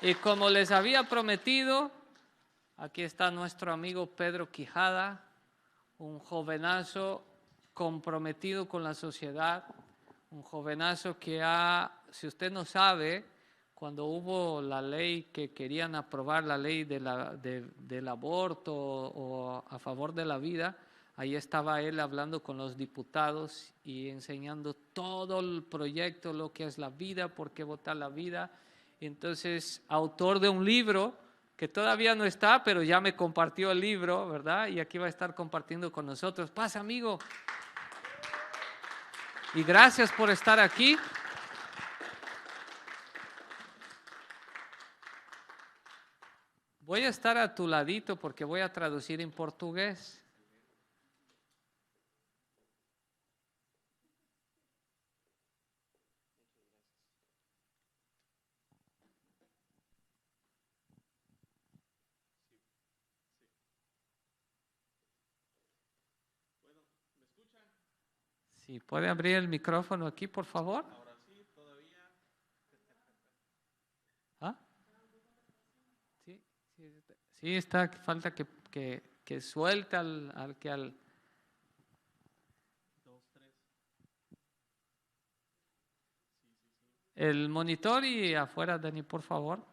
Y como les había prometido, aquí está nuestro amigo Pedro Quijada, un jovenazo comprometido con la sociedad, un jovenazo que si usted no sabe, cuando hubo la ley que querían aprobar la ley del aborto o a favor de la vida, ahí estaba él hablando con los diputados y enseñando todo el proyecto, lo que es la vida, por qué votar la vida. Entonces, autor de un libro que todavía no está, pero ya me compartió el libro, ¿verdad? Y aquí va a estar compartiendo con nosotros. Pasa, amigo. Y gracias por estar aquí. Voy a estar a tu ladito porque voy a traducir en portugués. Sí, ¿puede abrir el micrófono aquí, por favor? Ahora sí, todavía. ¿Ah? Sí, está, falta que suelte al que al... 2, 3. El monitor y afuera, Dani, por favor.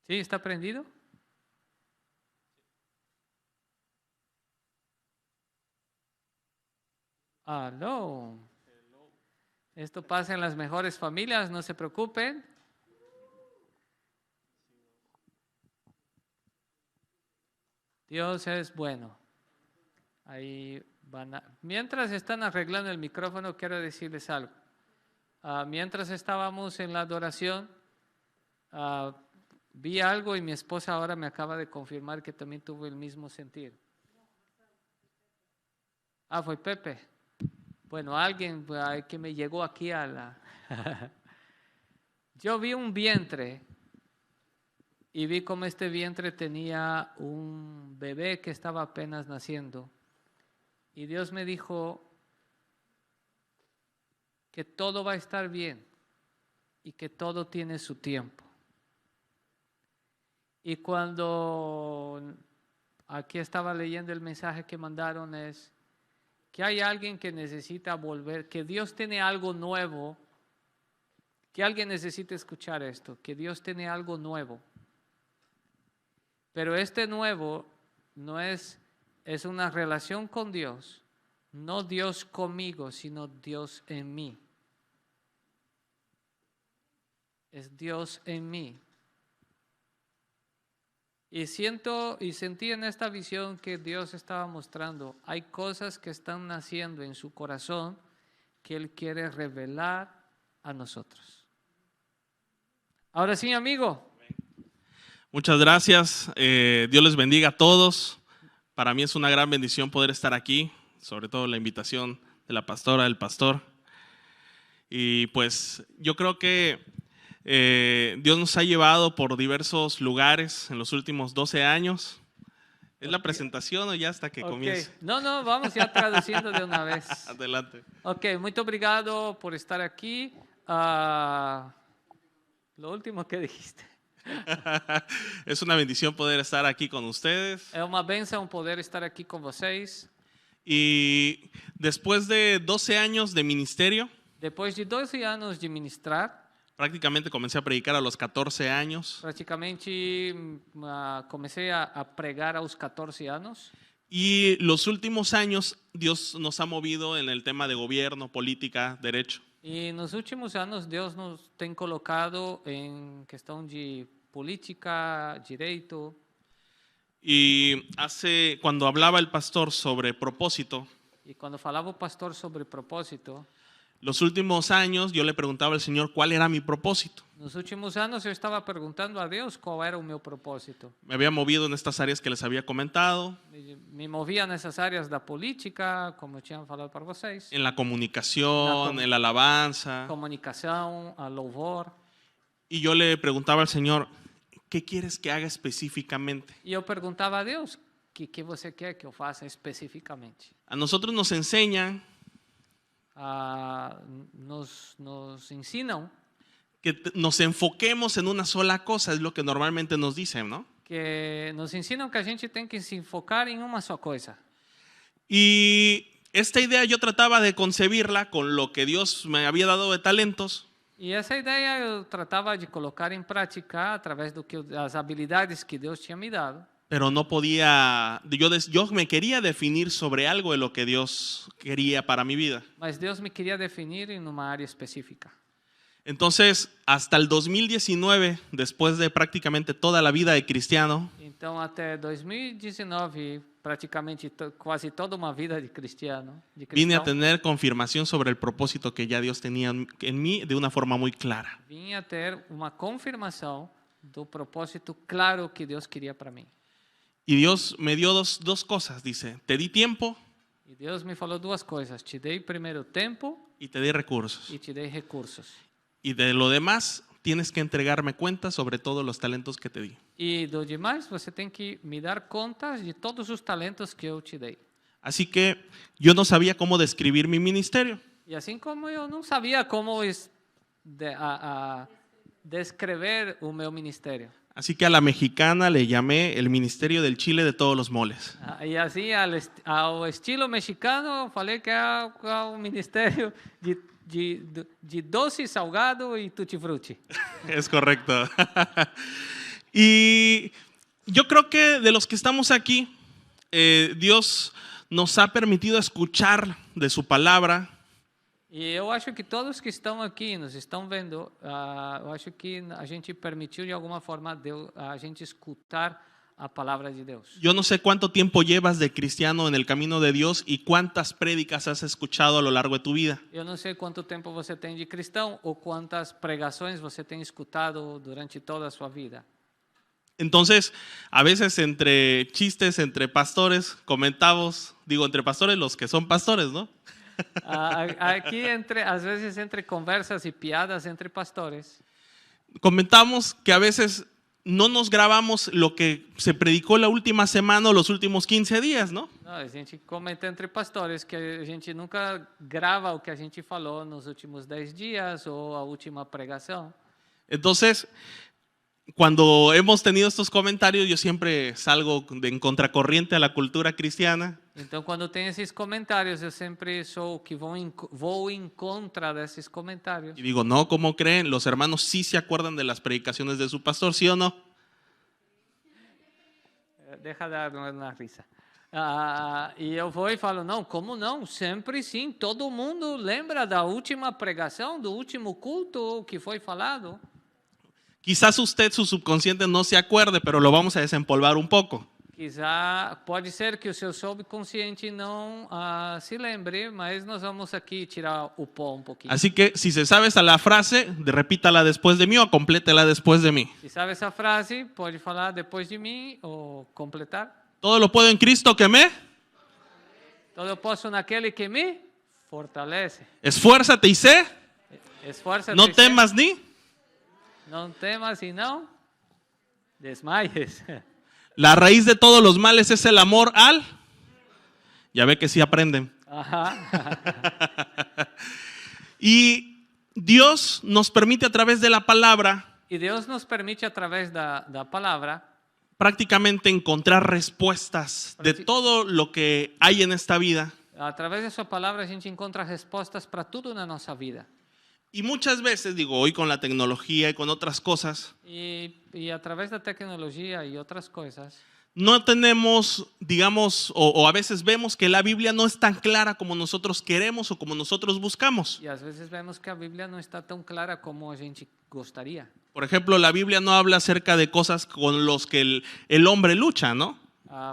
¿Sí? ¿Está prendido? Aló. Esto pasa en las mejores familias, no se preocupen. Dios es bueno. Ahí mientras están arreglando el micrófono, quiero decirles algo. Mientras estábamos en la adoración, vi algo y mi esposa ahora me acaba de confirmar que también tuvo el mismo sentir. Fue Pepe. Bueno, alguien que me llegó aquí a la... Yo vi un vientre y vi cómo este vientre tenía un bebé que estaba apenas naciendo. Y Dios me dijo que todo va a estar bien y que todo tiene su tiempo. Y cuando aquí estaba leyendo el mensaje que mandaron es que hay alguien que necesita volver, que Dios tiene algo nuevo, que alguien necesita escuchar esto, que Dios tiene algo nuevo. Pero este nuevo no es una relación con Dios, no Dios conmigo, sino Dios en mí. Es Dios en mí. Y sentí en esta visión que Dios estaba mostrando, hay cosas que están naciendo en su corazón que Él quiere revelar a nosotros. Ahora sí, amigo. Muchas gracias. Dios les bendiga a todos. Para mí es una gran bendición poder estar aquí, sobre todo la invitación de la pastora, del pastor. Y pues yo creo que Dios nos ha llevado por diversos lugares en los últimos 12 años. ¿Es la presentación o ya hasta que comience? No, vamos ya traduciendo de una vez. Adelante. Ok, muito obrigado por estar aquí. Lo último que dijiste. Es una bendición poder estar aquí con ustedes. É uma bênção poder estar aqui com vocês. Y después de 12 años de ministerio, Depois de 12 anos de ministrar, prácticamente comencé a predicar a los 14 años. praticamente comecei a pregar aos 14 anos. Y los últimos años Dios nos ha movido en el tema de gobierno, política, derecho. E nos últimos anos Deus nos tem colocado em questão de política, direito. Y cuando hablaba el pastor sobre propósito, E quando falava o pastor sobre propósito, los últimos años yo le preguntaba al Señor cuál era mi propósito. nos últimos anos eu estava perguntando a Deus qual era o meu propósito. Me había movido en estas áreas que les había comentado, Me movia nessas áreas da política, como eu tinha falado para vocês, en la comunicación, en la alabanza. comunicação, a louvor. Y yo le preguntaba al Señor, ¿qué quieres que haga específicamente? E eu perguntava a Deus, o que você quer que eu faça especificamente? A nosotros nos enseñan nos ensinam que nos enfoquemos en una sola cosa, es lo que normalmente nos dicen, ¿no? que a gente tem que se enfocar em uma só coisa. Y esta idea yo trataba de concebirla con lo que Dios me había dado de talentos. E essa ideia eu tratava de colocar em prática através das habilidades que Deus tinha me dado. Pero no podía, yo me quería definir sobre algo de lo que Dios quería para mi vida. Mas Deus me queria definir em uma área específica. Entonces, hasta el 2019, después de prácticamente toda la vida de cristiano, Então, até 2019, praticamente quase toda uma vida de cristiano, vine a tener confirmación sobre el propósito que ya Dios tenía en mí de una forma muy clara. vim a ter uma confirmação do propósito claro que Deus queria para mim. Y Dios me dio dos cosas, dice, te di tiempo E Deus me falou duas coisas: te dei primeiro tempo y te di recursos. e te dei recursos. Y de lo demás tienes que entregarme cuentas sobre todos los talentos que te di. E do demais, você tem que me dar contas de todos os talentos que eu te dei. Así que yo no sabía cómo describir mi ministerio. E assim como eu não sabia como descrever o meu ministério. Así que a la mexicana le llamé el Ministerio del Chile de todos los moles. E assim, ao estilo mexicano, falei que é um ministério de doce, salgado e tutti-frutti. Es correcto. Y yo creo que de los que estamos aquí, Dios nos ha permitido escuchar de su palabra. E eu acho que todos que estão aqui, nos estão vendo, eu acho que a gente permitiu de alguma forma a gente escutar a palavra de Deus. Yo no sé cuánto tiempo llevas de cristiano en el camino de Dios y cuántas prédicas has escuchado a lo largo de tu vida. Eu não sei quanto tempo você tem de cristão ou quantas pregações você tem escutado durante toda a sua vida. Entonces, a veces entre chistes, entre pastores, comentamos, digo entre pastores los que son pastores, ¿no? Aqui, às vezes, entre conversas e piadas entre pastores, comentamos que a veces no nos grabamos lo que se predicó la última semana o los últimos 15 días, ¿no? a gente comenta entre pastores que a gente nunca grava o que a gente falou nos últimos 10 dias ou a última pregação. Entonces, cuando hemos tenido estos comentarios, yo siempre salgo en contracorriente a la cultura cristiana. Então, quando tem esses comentários, eu sempre sou o que vou em contra desses comentários. Y digo, no, ¿cómo creen? Los hermanos sí se acuerdan de las predicaciones de su pastor, ¿sí o no? Deixa dar uma risa. E eu vou e falo, não, como não? Sempre sim, todo mundo lembra da última pregação, do último culto que foi falado. Quizás usted, su subconsciente, no se acuerde, pero lo vamos a desempolvar un poco. Quizá pode ser que o seu subconsciente não se lembre, mas nós vamos aqui tirar o pó um pouquinho. Así que si se sabe esa la frase, repítala después de mí o complétela después de mí. Se sabe essa frase, pode falar depois de mim ou completar. Todo lo puedo en Cristo que me Todo posso naquele que me fortalece. esfuérzate y sé, Esforça-te. no temas ni. Não temas e não desmaies. La raíz de todos los males es el amor al. Ya ve que sí aprenden. Ajá. Y Dios nos permite a través de la palabra E Deus nos permite, através da palavra, prácticamente encontrar respuestas de todo lo que hay en esta vida. através da sua palavra, a gente encontra respostas para tudo na nossa vida. Y muchas veces, digo, hoy con la tecnología y con otras cosas, E através da tecnologia e outras coisas, no tenemos, digamos, o a veces vemos que la Biblia no es tan clara como nosotros queremos o como nosotros buscamos. e às vezes vemos que a Bíblia não está tão clara como a gente gostaria. Por ejemplo, la Biblia no habla acerca de cosas con los que el hombre lucha, ¿no?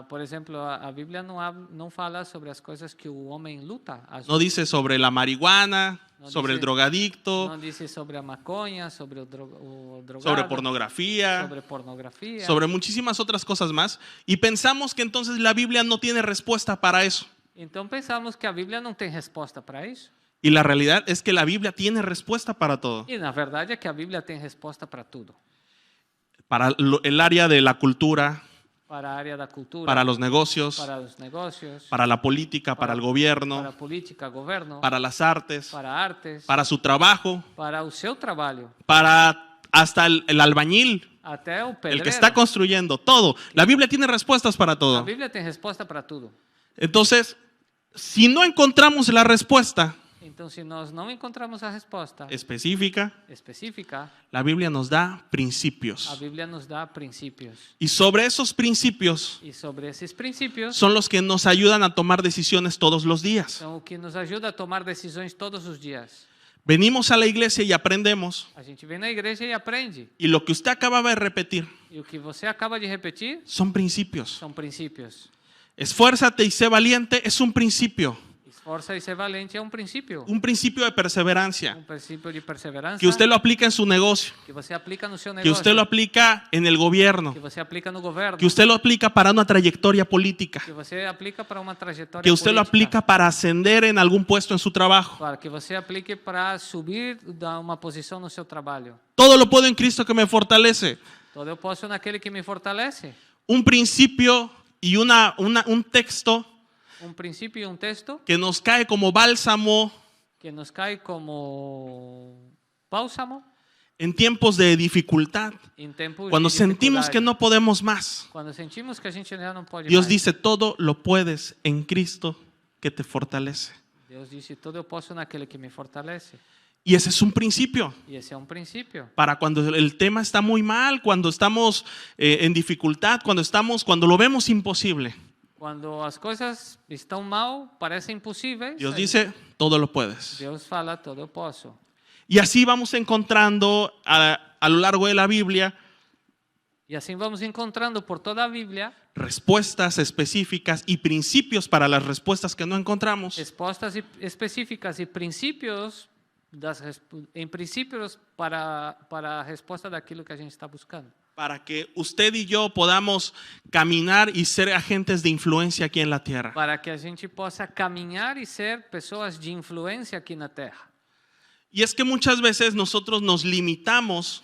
Por exemplo, a Bíblia não fala sobre as coisas que o homem luta. No dice sobre la marihuana, No sobre el dice- drogadicto, Não diz sobre a maconha, sobre o drogado, sobre pornografía, sobre pornografia. sobre muchísimas otras cosas más. Y pensamos que entonces la Biblia no tiene respuesta para eso. Então pensamos que a Bíblia não tem resposta para isso. Y la realidad es que la Biblia tiene respuesta para todo. E na verdade é que a Bíblia tem resposta para tudo. Para el área de la cultura, para a área da cultura, para los negocios, para os negócios, para la política, para el gobierno, para a política, governo, para las artes, para artes, para su trabajo, para o seu trabalho, para hasta el albañil, até o el pedreiro. que está construyendo, todo. La Biblia tiene respuestas para A todo. Bíblia tem resposta para tudo. Entonces, si no encontramos la respuesta Então, se nós não encontramos a resposta específica, específica, la Biblia nos da a principios. Bíblia nos dá princípios. Y sobre esos principios E sobre esses princípios, son los que nos ayudan a tomar decisiones todos los días. são o que nos ajuda a tomar decisões todos os dias. Venimos a la iglesia y aprendemos. A gente vem na igreja e aprende. Y lo que usted acababa de repetir E o que você acaba de repetir son principios. são princípios. Esfuérzate y sé valiente es un principio. Esforça e ser valente é um princípio. Un principio de perseverancia. Princípio de perseverança Que usted lo aplica en su negocio. que você aplica no seu Que negócio. usted lo aplica en el gobierno. Que você aplica no governo. Que usted lo aplica para una trayectoria política. Que você aplica para uma trajetória Que usted lo política. aplica para ascender en algún puesto en su trabajo. Claro, que você aplique para subir da uma posição no seu trabalho. Todo lo puedo en Cristo que me fortalece. Todo eu posso naquele que me fortalece. Un principio y un texto Um princípio e um texto que nos cae como bálsamo que nos cai como bálsamo en tiempos de dificultad. em tempos Cuando de sentimos dificuldade. que no podemos más, Quando sentimos que a gente já não pode Dios mais. dice, todo lo puedes en Cristo que te fortalece. Deus disse, todo eu posso naquele que me fortalece. Y ese es un principio. E esse é um princípio. Para cuando el tema está muy mal, cuando estamos en dificultad, cuando lo vemos imposible. Quando as coisas estão mal, parecem impossíveis. Dios dice, todo lo puedes. Deus fala, todo eu posso. Y así vamos encontrando a lo largo de la Biblia E assim vamos encontrando por toda a Bíblia respuestas específicas y principios para las respuestas que no encontramos. respostas específicas e princípios em princípios para a resposta daquilo que a gente está buscando. Para que usted y yo podamos caminar y ser agentes de influencia aquí en la tierra. Para que a gente possa caminhar e ser pessoas de influência aqui na Terra. Y es que muchas veces nosotros nos limitamos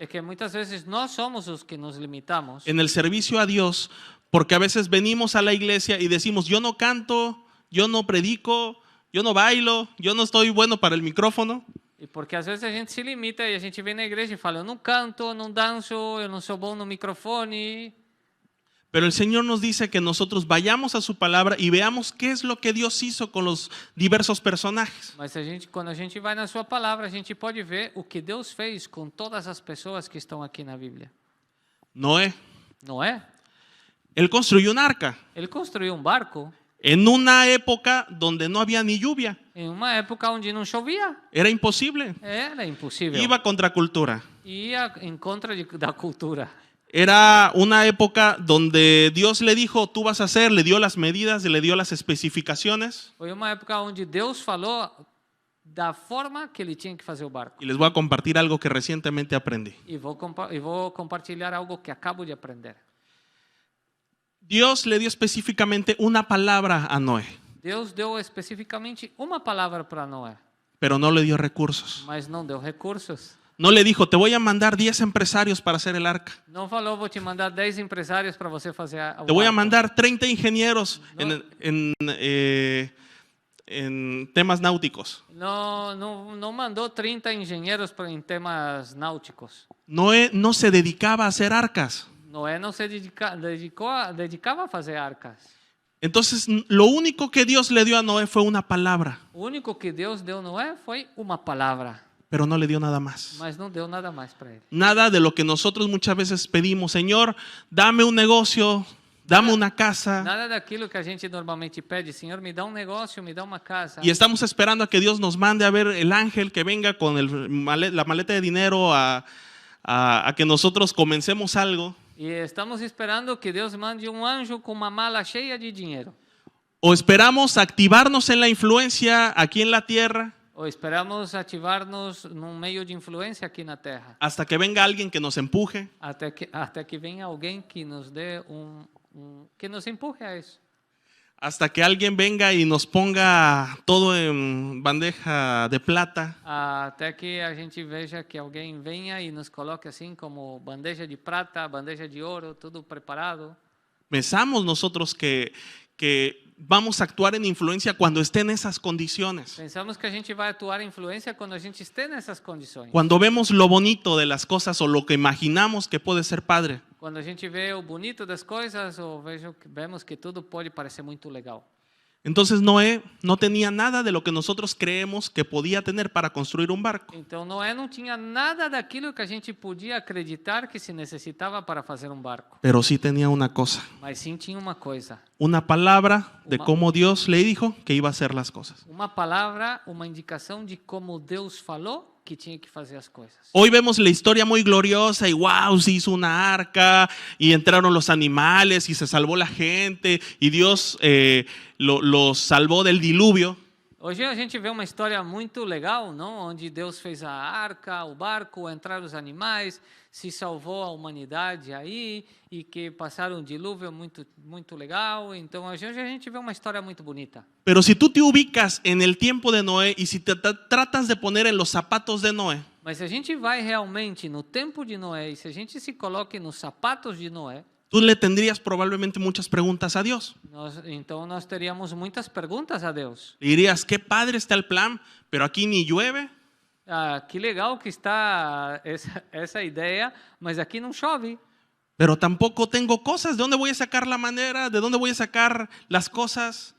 É que muitas vezes nós somos os que nos limitamos en el servicio a Dios porque a veces venimos a la iglesia y decimos, yo no canto, yo no predico, yo no bailo, yo no estoy bueno para el micrófono. e porque às vezes a gente se limita e a gente vem na igreja e fala, eu não canto, eu não danço, eu não sou bom no microfone. Pero el Señor nos dice que nosotros vayamos a su palabra y veamos qué es lo que Dios hizo con los diversos personajes. Mas quando a gente vai na sua palavra, a gente pode ver o que Deus fez com todas as pessoas que estão aqui na Bíblia. Noé, Não é? él construyó un arca Ele construiu um barco en una época donde no había ni lluvia. em uma época onde não chovia. Era imposible. Era impossível. Iba contra cultura. Ia em contra da cultura. Era una época donde Dios le dijo, tú vas a hacer, le dio las medidas, le dio las especificaciones. Foi uma época onde Deus falou da forma que ele tinha que fazer o barco. Y les voy a compartir algo que recientemente aprendí. E vou compartilhar algo que acabo de aprender. Dios le dio específicamente una palabra a Noé, Deus deu especificamente uma palavra para Noé, pero no le dio recursos. mas não deu recursos. No le dijo, te voy a mandar 10 empresarios para hacer el arca. Não falou, vou te mandar 10 empresários para você fazer o Te voy a barco. mandar 30 ingenieros No. en temas náuticos. Não mandou 30 engenheiros em temas náuticos. Noé no se dedicaba a hacer arcas. Noé não se dedicava a fazer arcas. Entonces, lo único que Dios le dio a Noé fue una palabra, O único que Deus deu a Noé foi uma palavra, pero no le dio nada más. mas não deu nada mais para ele. Nada de lo que nosotros muchas veces pedimos, Señor, dame un negocio, dame una casa. Nada daquilo que a gente normalmente pede, Senhor, me dá um negócio, me dá uma casa. Y estamos esperando a que Dios nos mande a ver el ángel que venga con la maleta de dinero a que nosotros comencemos algo. E estamos esperando que Deus mande um anjo com uma mala cheia de dinheiro. O esperamos activarnos en la influencia aquí en la tierra Ou esperamos ativar-nos num meio de influência aqui na Terra. hasta que venga alguien que nos empuje. Até que venha alguém que nos dê que nos empurre a isso. Hasta que alguien venga y nos ponga todo en bandeja de plata. Até que a gente veja que alguém venha e nos coloque assim como bandeja de prata, bandeja de ouro, tudo preparado. Pensamos nosotros que vamos a actuar en influencia cuando esté en esas condiciones. Pensamos que a gente vai atuar em influência quando a gente estiver nessas condições. Cuando vemos lo bonito de las cosas o lo que imaginamos que puede ser padre. Quando a gente vê o bonito das coisas ou vemos que tudo pode parecer muito legal. Entonces Noé no tenía nada de lo que nosotros creemos que podía tener para construir un barco. Então Noé não tinha nada daquilo que a gente podia acreditar que se necessitava para fazer um barco. Pero sí tenía una cosa, Mas sim tinha uma coisa, una palabra de cómo Dios le dijo que iba a hacer las cosas. uma palavra, uma indicação de como Deus falou que tinha que fazer as coisas. Hoy vemos la historia muy gloriosa y wow, se hizo una arca y entraron los animales y se salvó la gente y Dios los salvó del diluvio. Hoje a gente vê uma história muito legal, não? Onde Deus fez a arca, o barco, entraram os animais, se salvou a humanidade aí e que passaram um dilúvio muito legal. Então hoje a gente vê uma história muito bonita. Pero si tú te ubicas en el tiempo de Noé y si te tratas de poner en los zapatos de Noé, Mas se a gente vai realmente no tempo de Noé e se a gente se coloca nos sapatos de Noé, tú le tendrías probablemente muchas preguntas a Dios. então nós teríamos muitas perguntas a Deus. Le dirías, qué padre está el plan, pero aquí ni llueve. Ah, que legal que está essa ideia, mas aqui não chove. Pero tampoco tengo cosas. ¿De dónde voy a sacar la manera? ¿De dónde voy a sacar las cosas?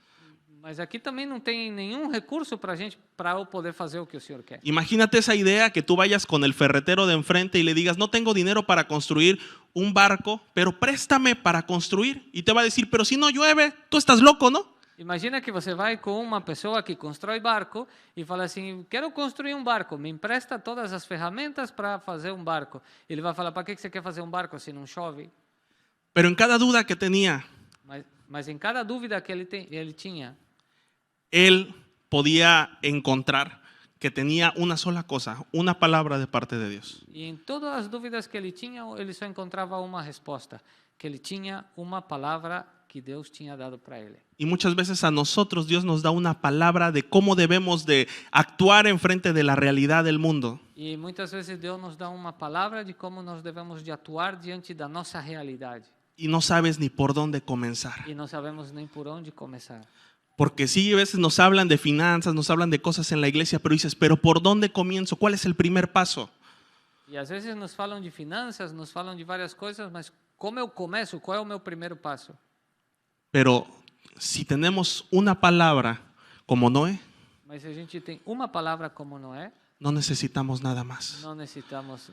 Mas aqui também não tem nenhum recurso para a gente, para eu poder fazer o que o Senhor quer. Imagínate esa idea que tú vayas con el ferretero de enfrente y le digas, no tengo dinero para construir un barco, pero préstame para construir. Y te va a decir, pero si no llueve, tú estás loco, ¿no? Imagina que você vai com uma pessoa que constrói barco e fala assim, quero construir um barco, me empresta todas as ferramentas para fazer um barco. Ele vai falar, para que você quer fazer um barco se não chove? Pero en cada duda que tenía, Mas em cada dúvida que ele tinha, él podía encontrar que tenía una sola cosa, una palabra de parte de Dios. e em todas as dúvidas que ele tinha, ele só encontrava uma resposta, que ele tinha uma palavra que Deus tinha dado para ele. Y muchas veces a nosotros Dios nos da una palabra de cómo debemos de actuar en frente de la realidad del mundo. E muitas vezes Deus nos dá uma palavra de como nós devemos de atuar diante da nossa realidade. Y no sabes ni por dónde comenzar. E não sabemos nem por onde começar. Porque sí, a veces nos hablan de finanzas, nos hablan de cosas en la iglesia, pero dices, pero ¿por dónde comienzo? ¿Cuál es el primer paso? E às vezes nos falam de finanças, nos falam de várias coisas, mas como eu começo? Qual é o meu primeiro passo? Pero si tenemos una palabra como Noé, Mas se a gente tem uma palavra como Noé, no necesitamos nada más.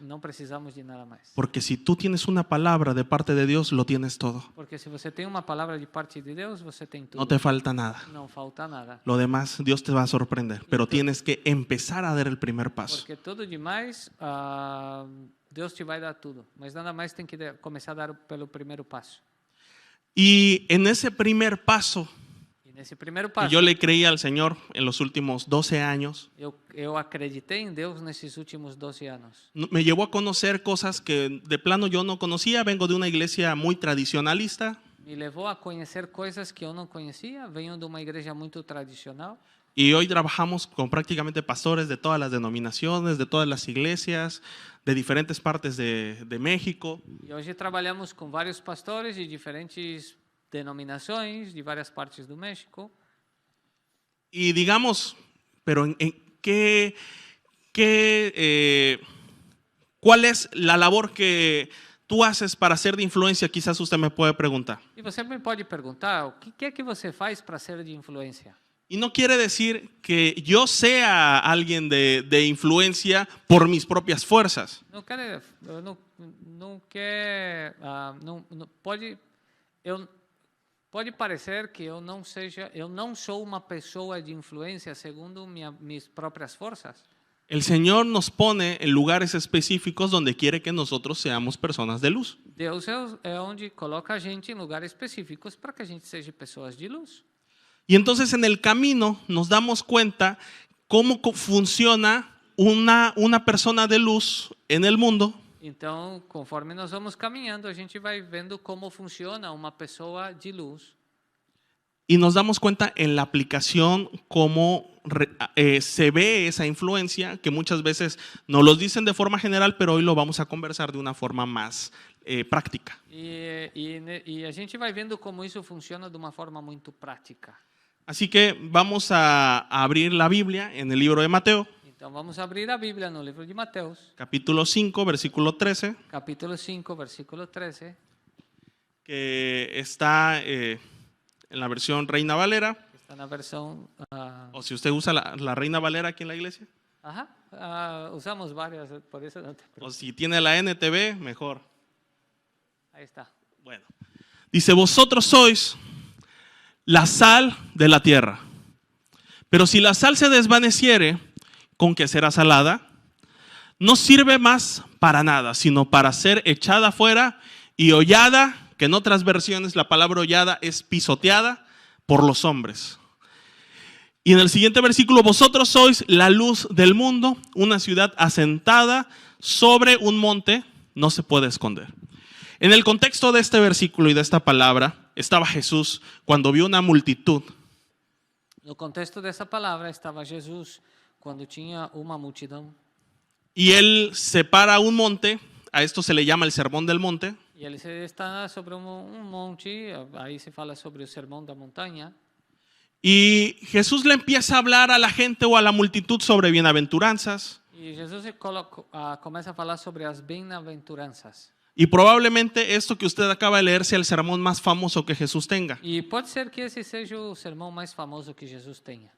não precisamos de nada mais. Porque si tú tienes una palabra de parte de Dios, lo tienes todo. Porque se você tem uma palavra de parte de Deus, você tem tudo. No te falta nada. Não falta nada. Lo demás, Dios te va a sorprender, pero tienes que empezar a dar el primer paso. Porque tudo demais, Deus te vai dar tudo. Mas nada mais tem que começar a dar pelo primeiro passo. Y en ese primer paso, E nesse primeiro que passo, yo le creí al Señor en los últimos 12 años, eu acreditei em Deus nesses últimos 12 anos. me llevó a conocer cosas que de plano yo no conocía. Vengo de una iglesia muy tradicionalista. Me levou a conhecer coisas que eu não conhecia. Venho de uma igreja muito tradicional. Y hoy trabajamos con prácticamente pastores de todas las denominaciones, de todas las iglesias, de diferentes partes de México. E hoje trabalhamos com vários pastores de diferentes denominações, de várias partes do México. Y digamos, pero ¿cuál es la labor que tú haces para ser de influencia? Quizás usted me puede preguntar. E você me pode perguntar, o que é que você faz para ser de influência? Y no quiere decir que yo sea alguien de influencia por mis propias fuerzas. Não quer, pode parecer que eu não sou uma pessoa de influência segundo minhas próprias forças. El Señor nos pone en lugares específicos donde quiere que nosotros seamos personas de luz. Deus é onde coloca a gente em lugares específicos para que a gente seja pessoas de luz. Y entonces en el camino nos damos cuenta cómo funciona una persona de luz en el mundo. Então, conforme nós vamos caminhando, a gente vai vendo como funciona uma pessoa de luz. Y nos damos cuenta en la aplicación cómo se ve esa influencia, que muchas veces nos lo dicen de forma general, pero hoy lo vamos a conversar de una forma más práctica. E a gente vai vendo como isso funciona de uma forma muito prática. Así que vamos a abrir la Biblia en el libro de Mateo, Então vamos abrir a Bíblia no livro de Mateus, capítulo 5, versículo 13, capítulo 5, versículo 13, que está en la versión Reina Valera, que está na versão... o si usted usa la Reina Valera aquí en la iglesia, usamos várias, por isso não te o preocupes. si tiene la NTV, mejor. Aí está. Bueno, dice, vosotros sois la sal de la tierra, pero si la sal se desvaneciere, ¿con qué será salada? No sirve más para nada, sino para ser echada fuera y hollada, que en otras versiones la palabra hollada es pisoteada por los hombres. Y en el siguiente versículo, vosotros sois la luz del mundo, una ciudad asentada sobre un monte, no se puede esconder. En el contexto de este versículo y de esta palabra, estaba Jesús cuando vio una multitud. No contexto dessa palavra estava Jesus quando tinha uma multidão. Y él separa un monte, a esto se le llama el sermón del monte, E ele está sobre monte, aí se fala sobre o sermão da montanha. y Jesús le empieza a hablar a la gente o a la multitud sobre bienaventuranzas. E Jesus começa a falar sobre as bem-aventuranças. Y probablemente esto que usted acaba de leer sea el sermón más famoso que Jesús tenga. E pode ser que esse seja o sermão mais famoso que Jesus tenha.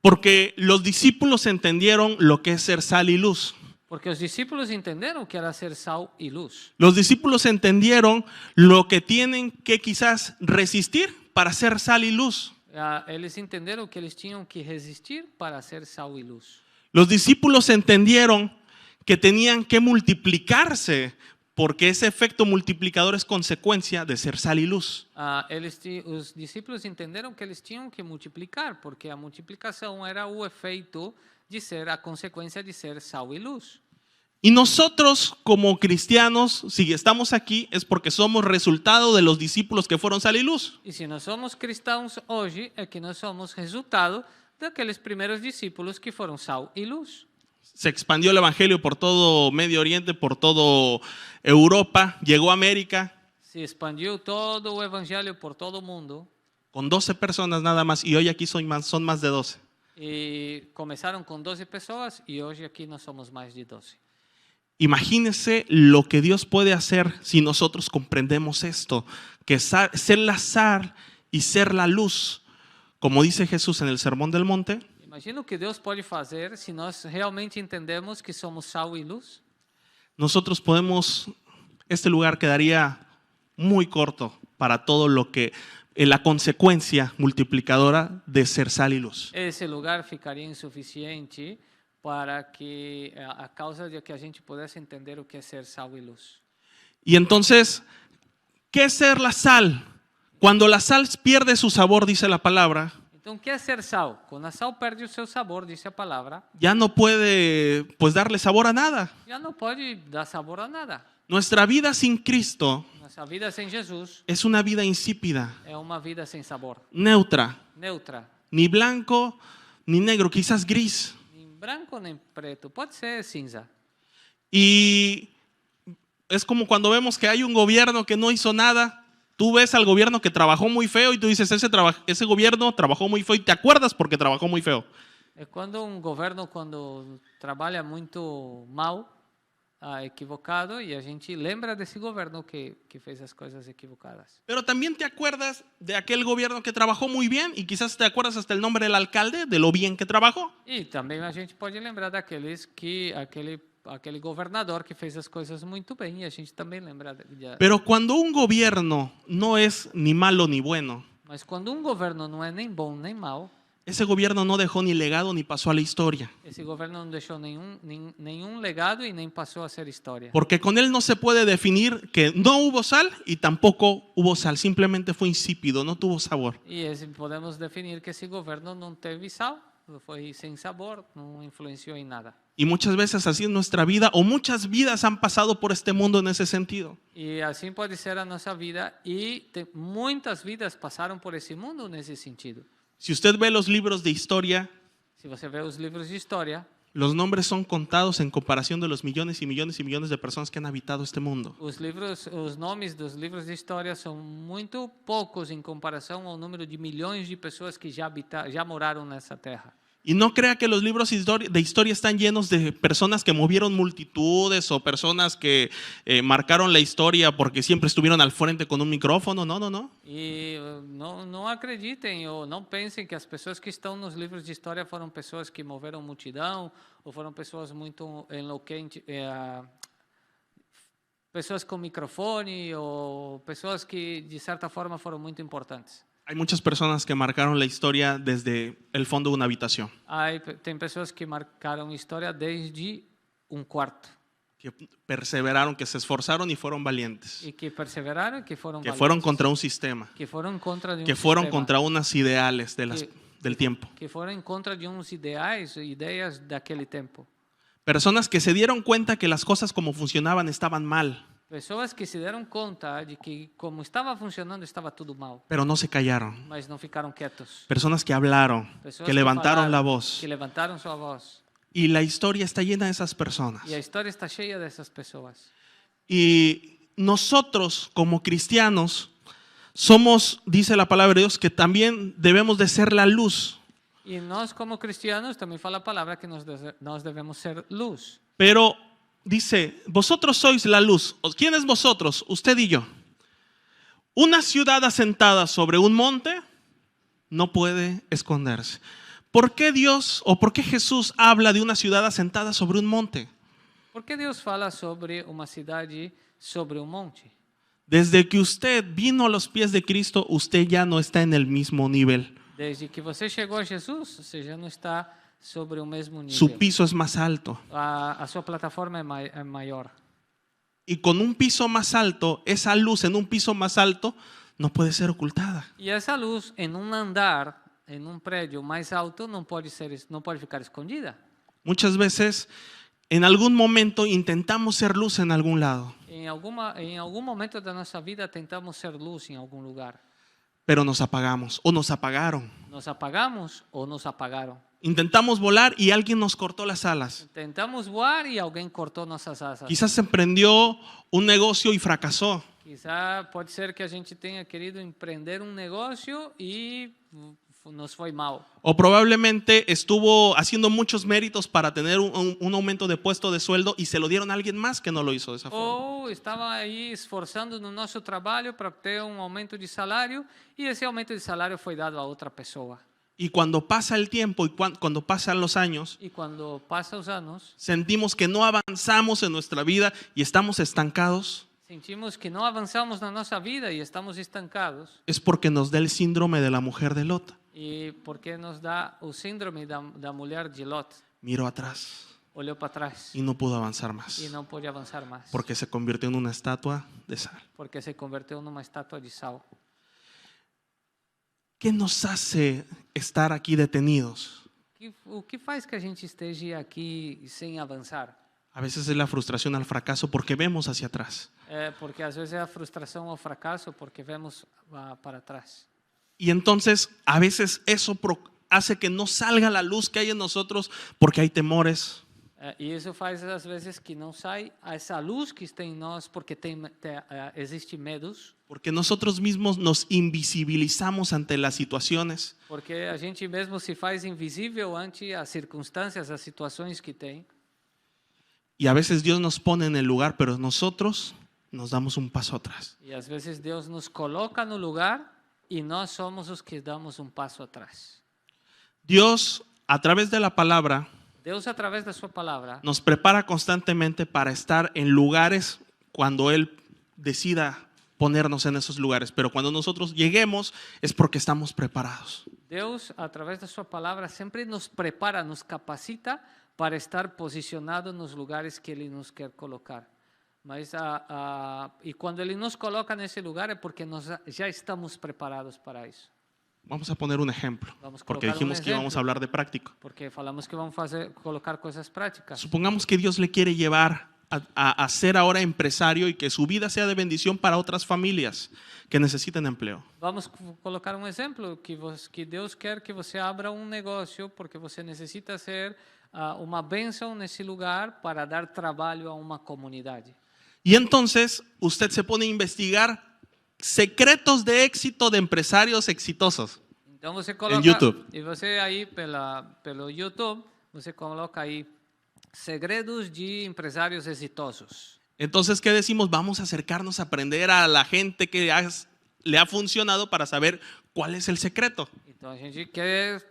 Porque los discípulos entendieron lo que es ser sal y luz. Porque os discípulos entenderam que era ser sal e luz. Los discípulos entendieron lo que tienen que quizás resistir para ser sal y luz. Eles entenderam que eles tinham que resistir para ser sal e luz. Los discípulos entendieron que tenían que multiplicarse porque ese efecto multiplicador es consecuencia de ser sal y luz. Os discípulos entenderam que eles tinham que multiplicar, porque a multiplicação era o efeito de ser a consequência de ser sal e luz. Y nosotros como cristianos, si estamos aquí, es porque somos resultado de los discípulos que fueron sal y luz. E se nós somos cristãos hoje, é que nós somos resultado daqueles primeiros discípulos que foram sal e luz. Se expandió el evangelio por todo Medio Oriente, por todo Europa, llegó a América Se expandiu todo o evangelho por todo o mundo con 12 personas nada más y hoy aquí son más de 12. e começaram com 12 pessoas e hoje aqui nós somos mais de 12. Imagínense lo que Dios puede hacer si nosotros comprendemos esto, que ser la sal y ser la luz, como dice Jesús en el Sermón del Monte. Imagina o que Deus pode fazer se nós realmente entendemos que somos sal e luz. Nosotros podemos, este lugar quedaría muy corto para todo lo que, la consecuencia multiplicadora de ser sal y luz. Esse lugar ficaria insuficiente para que a causa de que a gente pudesse entender o que é ser sal e luz. Y entonces, ¿qué es ser la sal? Cuando la sal pierde su sabor, dice la palabra, Então, o que é ser sal? Quando a sal perde o seu sabor, disse a palavra, ya no puede pues darle sabor a nada. já não pode dar sabor a nada. Nuestra vida sin Cristo Nossa vida sem Jesus es una vida insípida, é uma vida sem sabor, neutra, neutra, ni blanco ni negro, quizás gris. nem branco nem preto, pode ser cinza. Y es como cuando vemos que hay un gobierno que no hizo nada. Tú ves al gobierno que trabajó muy feo y tú dices, ese gobierno trabajó muy feo y te acuerdas porque trabajó muy feo. É quando governo, quando trabalha muito mal, equivocado, e a gente lembra desse governo que fez as coisas equivocadas. Pero también te acuerdas de aquel gobierno que trabajó muy bien y quizás te acuerdas hasta el nombre del alcalde, de lo bien que trabajó. E também a gente pode lembrar daqueles que aquele governador que fez as coisas muito bem, e a gente também lembra Pero cuando un gobierno no es ni malo ni bueno, Mas quando governo não é nem bom nem mal, ese gobierno no dejó ni legado ni pasó a la historia. esse governo não deixou nenhum legado e nem passou a ser história. Porque con él no se puede definir que no hubo sal y tampoco hubo sal, simplemente fue insípido, no tuvo sabor. E podemos definir que esse governo não teve sal, foi sem sabor, não influenciou em nada. Y muchas veces así es nuestra vida, o muchas vidas han pasado por este mundo en ese sentido. E assim pode ser a nossa vida, e muitas vidas passaram por esse mundo nesse sentido. Si usted ve los libros de historia, Se você vê os livros de história, Los nombres son contados en comparación de los millones y millones y millones de personas que han habitado este mundo. Os nomes dos livros de história são muito poucos em comparação ao número de milhões de pessoas que já moraram nessa terra. Y no crea que los libros de historia están llenos de personas que movieron multitudes o personas que marcaron la historia porque siempre estuvieron al frente con un micrófono. No, no, no. E não acreditem ou não pensem que as pessoas que estão nos livros de história foram pessoas que moveram multidão ou foram pessoas muito eloquentes, pessoas com microfone ou pessoas que de certa forma foram muito importantes. Hay muchas personas que marcaron la historia desde el fondo de una habitación. Tem pessoas que marcaram história desde quarto. Que perseveraron, que se esforzaron y fueron valientes. E que perseveraram, que foram Que valientes, fueron contra un sistema. que foram contra de Que fueron sistema, contra unas ideales del tiempo. que foram em contra de uns ideias daquele tempo. Personas que se dieron cuenta que las cosas como funcionaban estaban mal, Pessoas que se deram conta de que como estava funcionando estava tudo mal, pero no se callaron. mas não ficaram quietos. Personas que hablaron, Pessoas que levantaron falaram, la voz. que levantaram sua voz. Y la historia está llena de esas personas. E a história está cheia dessas pessoas. Y nosotros como cristianos somos, dice la palabra de Dios, que también debemos de ser la luz. E nós como cristianos também fala a palavra que nós devemos ser luz. Pero dice, vosotros sois la luz. ¿Quién es vosotros? Usted y yo. Una ciudad asentada sobre un monte no puede esconderse. ¿Por qué Dios o por qué Jesús habla de una ciudad asentada sobre un monte? Por que Deus fala sobre uma cidade sobre monte? Desde que usted vino a los pies de Cristo, usted ya no está en el mismo nivel. Desde que você chegou a Jesus, você já não está sobre o mesmo nível. Su piso es más alto. A sua plataforma é maior. Y con un piso más alto, esa luz en un piso más alto no puede ser ocultada. E essa luz em andar, em prédio mais alto, não pode ficar escondida. Muchas veces, en algún momento intentamos ser luz en algún lado, Em algum momento da nossa vida tentamos ser luz em algum lugar. pero nos apagamos o nos apagaron. Nos apagamos ou nos apagaram. Intentamos volar y alguien nos cortó las alas. Tentamos voar e alguém cortou nossas asas. Quizás se emprendió un negocio y fracasó. Quizá pode ser que a gente tenha querido empreender negócio e nos foi mal. O probablemente estuvo haciendo muchos méritos para tener un aumento de puesto de sueldo y se lo dieron a alguien más que no lo hizo de esa forma. Ou estava aí esforçando no nosso trabalho para ter aumento de salário e esse aumento de salário foi dado a outra pessoa. Y cuando pasa el tiempo y cuando pasan los años, E quando passa os anos, sentimos que no avanzamos en nuestra vida y estamos estancados. sentimos que não avançamos na nossa vida e estamos estancados. Es porque nos da el síndrome de la mujer de Lot. E porque nos dá o síndrome da mulher de Lot. Miró atrás Olhou para trás y no pudo avanzar más, e não pôde avançar mais. porque se convirtió en una estatua de sal. Porque se converteu numa estátua de sal. ¿Qué nos hace estar aquí detenidos? O que faz que a gente esteja aqui sem avançar? A veces es la frustración al fracaso porque vemos hacia atrás. Porque às vezes é a frustração ao fracasso porque vemos para trás. Y entonces a veces eso hace que no salga la luz que hay en nosotros porque hay temores. E isso faz às vezes que não sai essa luz que está em nós porque existe medos. Porque nosotros mismos nos invisibilizamos ante las situaciones. Porque a gente mesmo se faz invisível ante as circunstâncias, as situações que tem. Y a veces Dios nos pone en el lugar, pero nosotros nos damos un paso atrás. E às vezes Deus nos coloca no lugar e nós somos os que damos passo atrás. Dios, a través de la palabra, Deus, através da sua palavra, nos prepara constantemente para estar en lugares cuando Él decida ponernos en esos lugares. Pero cuando nosotros lleguemos es porque estamos preparados. Deus, através da sua palavra, sempre nos prepara, nos capacita para estar posicionado nos lugares que Ele nos quer colocar. Mas e quando Ele nos coloca nesse lugar é porque nós já estamos preparados para isso. Vamos a poner un ejemplo, Vamos a porque colocar dijimos un que íbamos a ejemplo. hablar de práctico. Porque falamos que vamos colocar coisas práticas. Supongamos que Dios le quiere llevar a ser ahora empresario y que su vida sea de bendición para otras familias que necesiten empleo. Vamos colocar exemplo que Deus quer que você abra negócio porque você necessita ser uma bênção nesse lugar para dar trabalho a uma comunidade. Y entonces usted se pone a investigar secretos de éxito de empresarios exitosos. Então você coloca, YouTube. e você aí pelo YouTube, você coloca aí segredos de empresários exitosos. Entonces, ¿qué decimos? Vamos a acercarnos a aprender a la gente que le ha funcionado para saber cuál es el secreto. Então a gente quer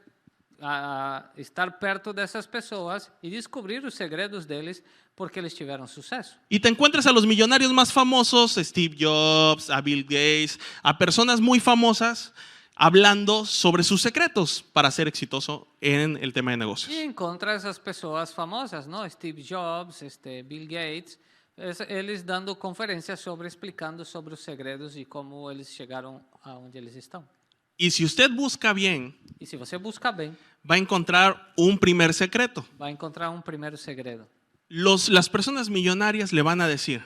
estar perto dessas pessoas e descobrir os segredos deles porque eles tiveram sucesso. Y te encuentras a los millonarios más famosos, Steve Jobs, a Bill Gates, a personas muy famosas hablando sobre sus secretos para ser exitoso en el tema de negocios. E encontra essas pessoas famosas, não? Steve Jobs, Bill Gates, eles dando conferências explicando sobre os segredos e como eles chegaram aonde eles estão. Y si usted busca bien, E se você buscar bem, va a encontrar un primer secreto. vai encontrar um primeiro segredo. Las personas millonarias le van a decir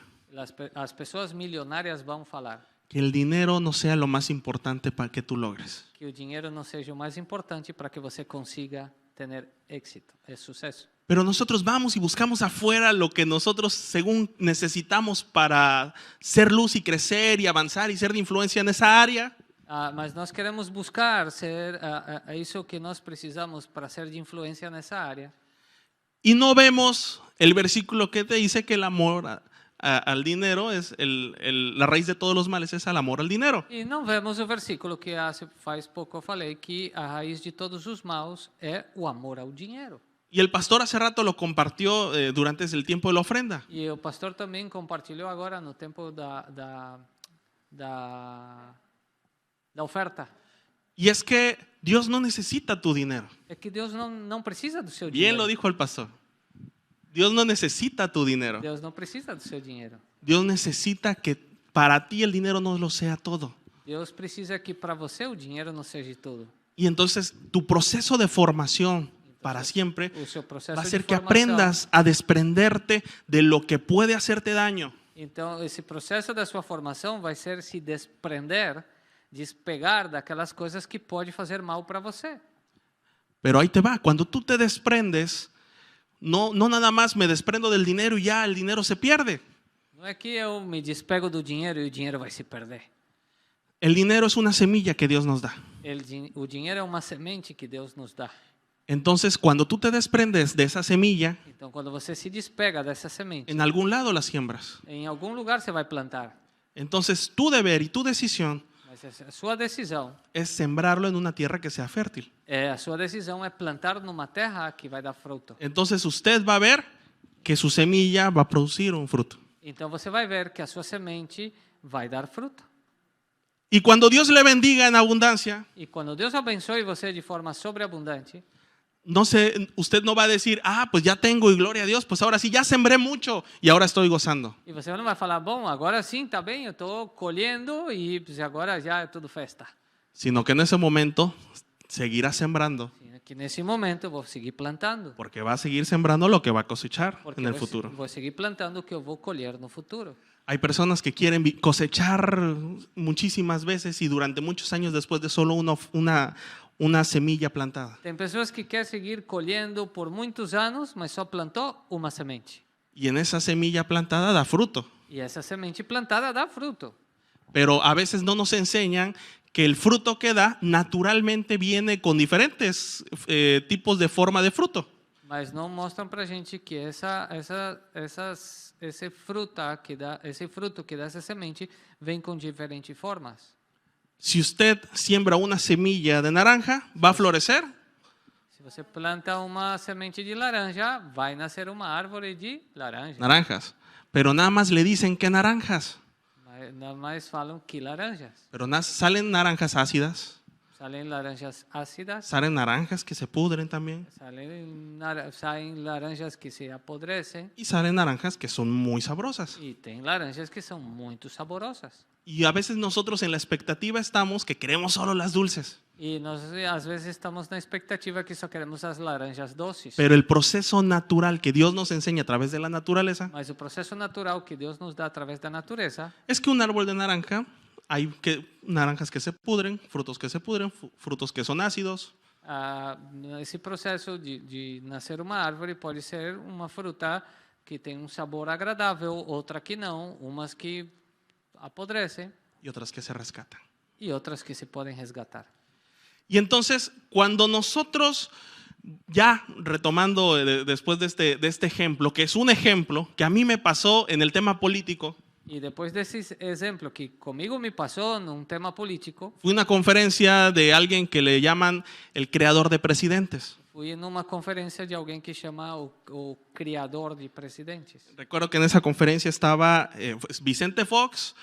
As pessoas milionárias vão falar que el dinero no sea lo más importante para que tú logres. que o dinheiro não seja o mais importante para que você consiga ter êxito, sucesso. Pero nosotros vamos y buscamos afuera lo que nosotros según necesitamos para ser luz y crecer y avanzar y ser de influencia en esa área. Mas nós queremos buscar ser isso que nós precisamos para ser de influência nessa área. Y no vemos el versículo que te dice que el amor al dinero es la raíz de todos los males, es el amor al dinero. E não vemos o versículo que faz pouco eu falei que a raiz de todos os maus é o amor ao dinheiro. Y el pastor hace rato lo compartió durante el tiempo de la ofrenda. E o pastor também compartilhou agora no tempo da oferta. Y es que Dios no necesita tu dinero. É que Deus não precisa do seu Bien dinheiro. lo dijo el pastor. Dios no necesita tu dinero. Deus não precisa do seu dinheiro. Dios necesita que para ti el dinero no lo sea todo. Deus precisa que para você o dinheiro não seja tudo. Y entonces tu proceso de formación para siempre O seu processo va a de ser que formação. aprendas a desprenderte de lo que puede hacerte daño. Então, esse processo da sua formação vai ser se desprender, despegar daquelas coisas que pode fazer mal para você. Pero ahí te va, cuando tú te desprendes, no nada más me desprendo del dinero y ya el dinero se pierde. Não é que eu me despego do dinheiro e o dinheiro vai se perder. El dinero es una semilla que Dios nos da. O dinheiro é uma semente que Deus nos dá. Entonces, cuando tú te desprendes de esa semilla, Então, quando você se despega dessa semente, en algún lado la siembras. em algum lugar você vai plantar. Entonces, tu deber y tu decisión Mas a sua decisão es sembrarlo en una tierra que sea fértil. a sua decisão é plantar numa terra que vai dar fruto. Entonces, usted va a ver que su semilla va a producir un fruto. Então você vai ver que a sua semente vai dar fruto. Y cuando Dios le bendiga en abundancia, E quando Deus abençoe você de forma sobreabundante, usted no va a decir, pues ya tengo y gloria a Dios, pues ahora sí ya sembré mucho y ahora estoy gozando. e você não vai falar, bom, agora sim, tá bem, eu estou colhendo e agora já é tudo festa. Sino que en ese momento seguirá sembrando, Que nesse momento eu vou seguir plantando. porque va a seguir sembrando lo que va a cosechar Porque en el vou futuro. vou seguir plantando o que eu vou colher no futuro. Hay personas que quieren cosechar muchísimas veces y durante muchos años después de solo una semilla plantada. Tem pessoas que querem seguir colhendo por muitos anos, mas só plantou uma semente. Y en esa semilla plantada da fruto. E essa semente plantada dá fruto. Pero a veces no nos enseñan que el fruto que da naturalmente viene con diferentes tipos de forma de fruto. Mas não mostram para a gente que esse fruto que dá essa semente vem com diferentes formas. Si usted siembra una semilla de naranja, ¿va a florecer? Se você planta uma semente de laranja, vai nascer uma árvore de laranja. Naranjas. Pero nada más le dicen que naranjas. Mas nada mais falam que laranjas. Pero salen naranjas ácidas, Salen laranjas ácidas, salen naranjas que se pudren también saem laranjas que se apodrecem y salen naranjas que son muy sabrosas. e tem laranjas que são muito saborosas. Y a veces nosotros en la expectativa estamos que queremos solo las dulces. E nós às vezes estamos na expectativa que só queremos as laranjas doces. Pero el proceso natural que Dios nos enseña a través de la naturaleza Mas o processo natural que Deus nos dá através da natureza es que un árbol de naranja, hay naranjas que se pudren, frutos que son ácidos. Esse processo de nascer uma árvore pode ser uma fruta que tem um sabor agradável, outra que não, umas que apodrecem y otras que se rescatan. e outras que se podem resgatar. Y entonces, cuando nosotros, ya retomando después de este ejemplo, que es un ejemplo que a mí me pasó en el tema político, E depois desse exemplo que comigo me passou num tema político, fui a una conferencia de alguien que le llaman el creador de presidentes. fui numa conferência de alguém que chama o criador de presidentes. Recuerdo que en esa conferencia estaba Vicente Fox,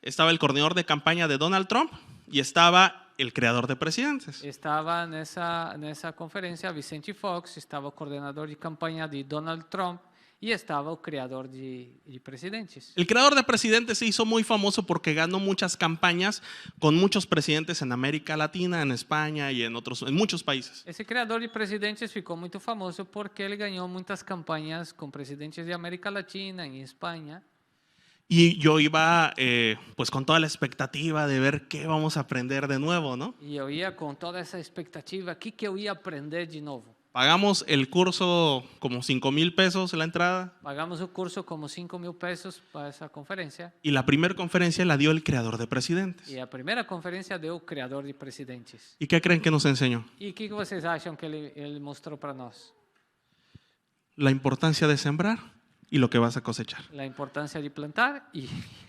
estaba el coordinador de campaña de Donald Trump y estaba el creador de presidentes. Estava nessa conferência Vicente Fox, estava o coordenador de campanha de Donald Trump e estava o criador de presidentes. El creador de presidentes se hizo muy famoso porque ganó muchas campañas con muchos presidentes en América Latina, en España y en muchos países. Esse criador de presidentes ficou muito famoso porque ele ganhou muitas campanhas com presidentes de América Latina, em Espanha. Y yo iba pues con toda la expectativa de ver qué vamos a aprender de nuevo, ¿no? E eu ia com toda essa expectativa, o que eu ia aprender de novo? Pagamos el curso como 5,000 pesos la entrada Pagamos o curso como 5.000 pesos para essa conferência. y la primera conferencia la dio el creador de presidentes. E a primeira conferência deu o criador de presidentes. ¿Y qué creen que nos enseñó? E o que vocês acham que ele mostrou para nós? La importancia de sembrar y lo que vas a cosechar. A importância de plantar e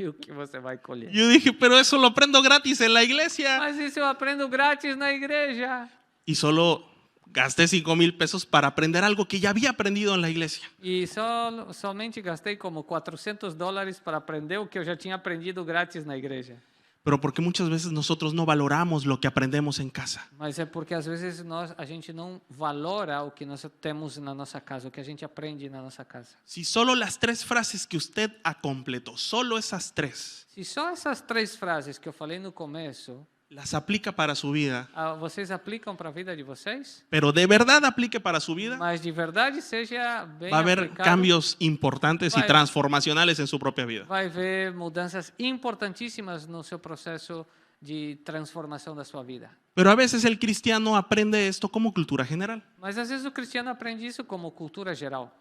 o que você vai colher. Yo dije, pero eso lo aprendo gratis en la iglesia. Mas isso eu aprendo grátis na igreja. Y solo gasté 5,000 pesos para aprender algo que ya había aprendido en la iglesia. E somente gastei como $400 para aprender o que eu já tinha aprendido grátis na igreja. Pero porque muchas veces nosotros no valoramos lo que aprendemos en casa. Mas é porque às vezes a gente não valora o que nós temos na nossa casa, o que a gente aprende na nossa casa. Si solo las 3 frases que usted completó, solo esas 3, Se só essas 3 frases que eu falei no começo, las aplica para su vida, vocês aplicam para a vida de vocês, pero de verdad aplique para su vida, mas de verdade seja bem va a haber aplicado, cambios importantes y Vale. transformacionales en su propia vida. vai haver mudanças importantíssimas no seu processo de transformação da sua vida. Pero a veces el cristiano aprende esto como cultura general. Mas às vezes o cristiano aprende isso como cultura geral.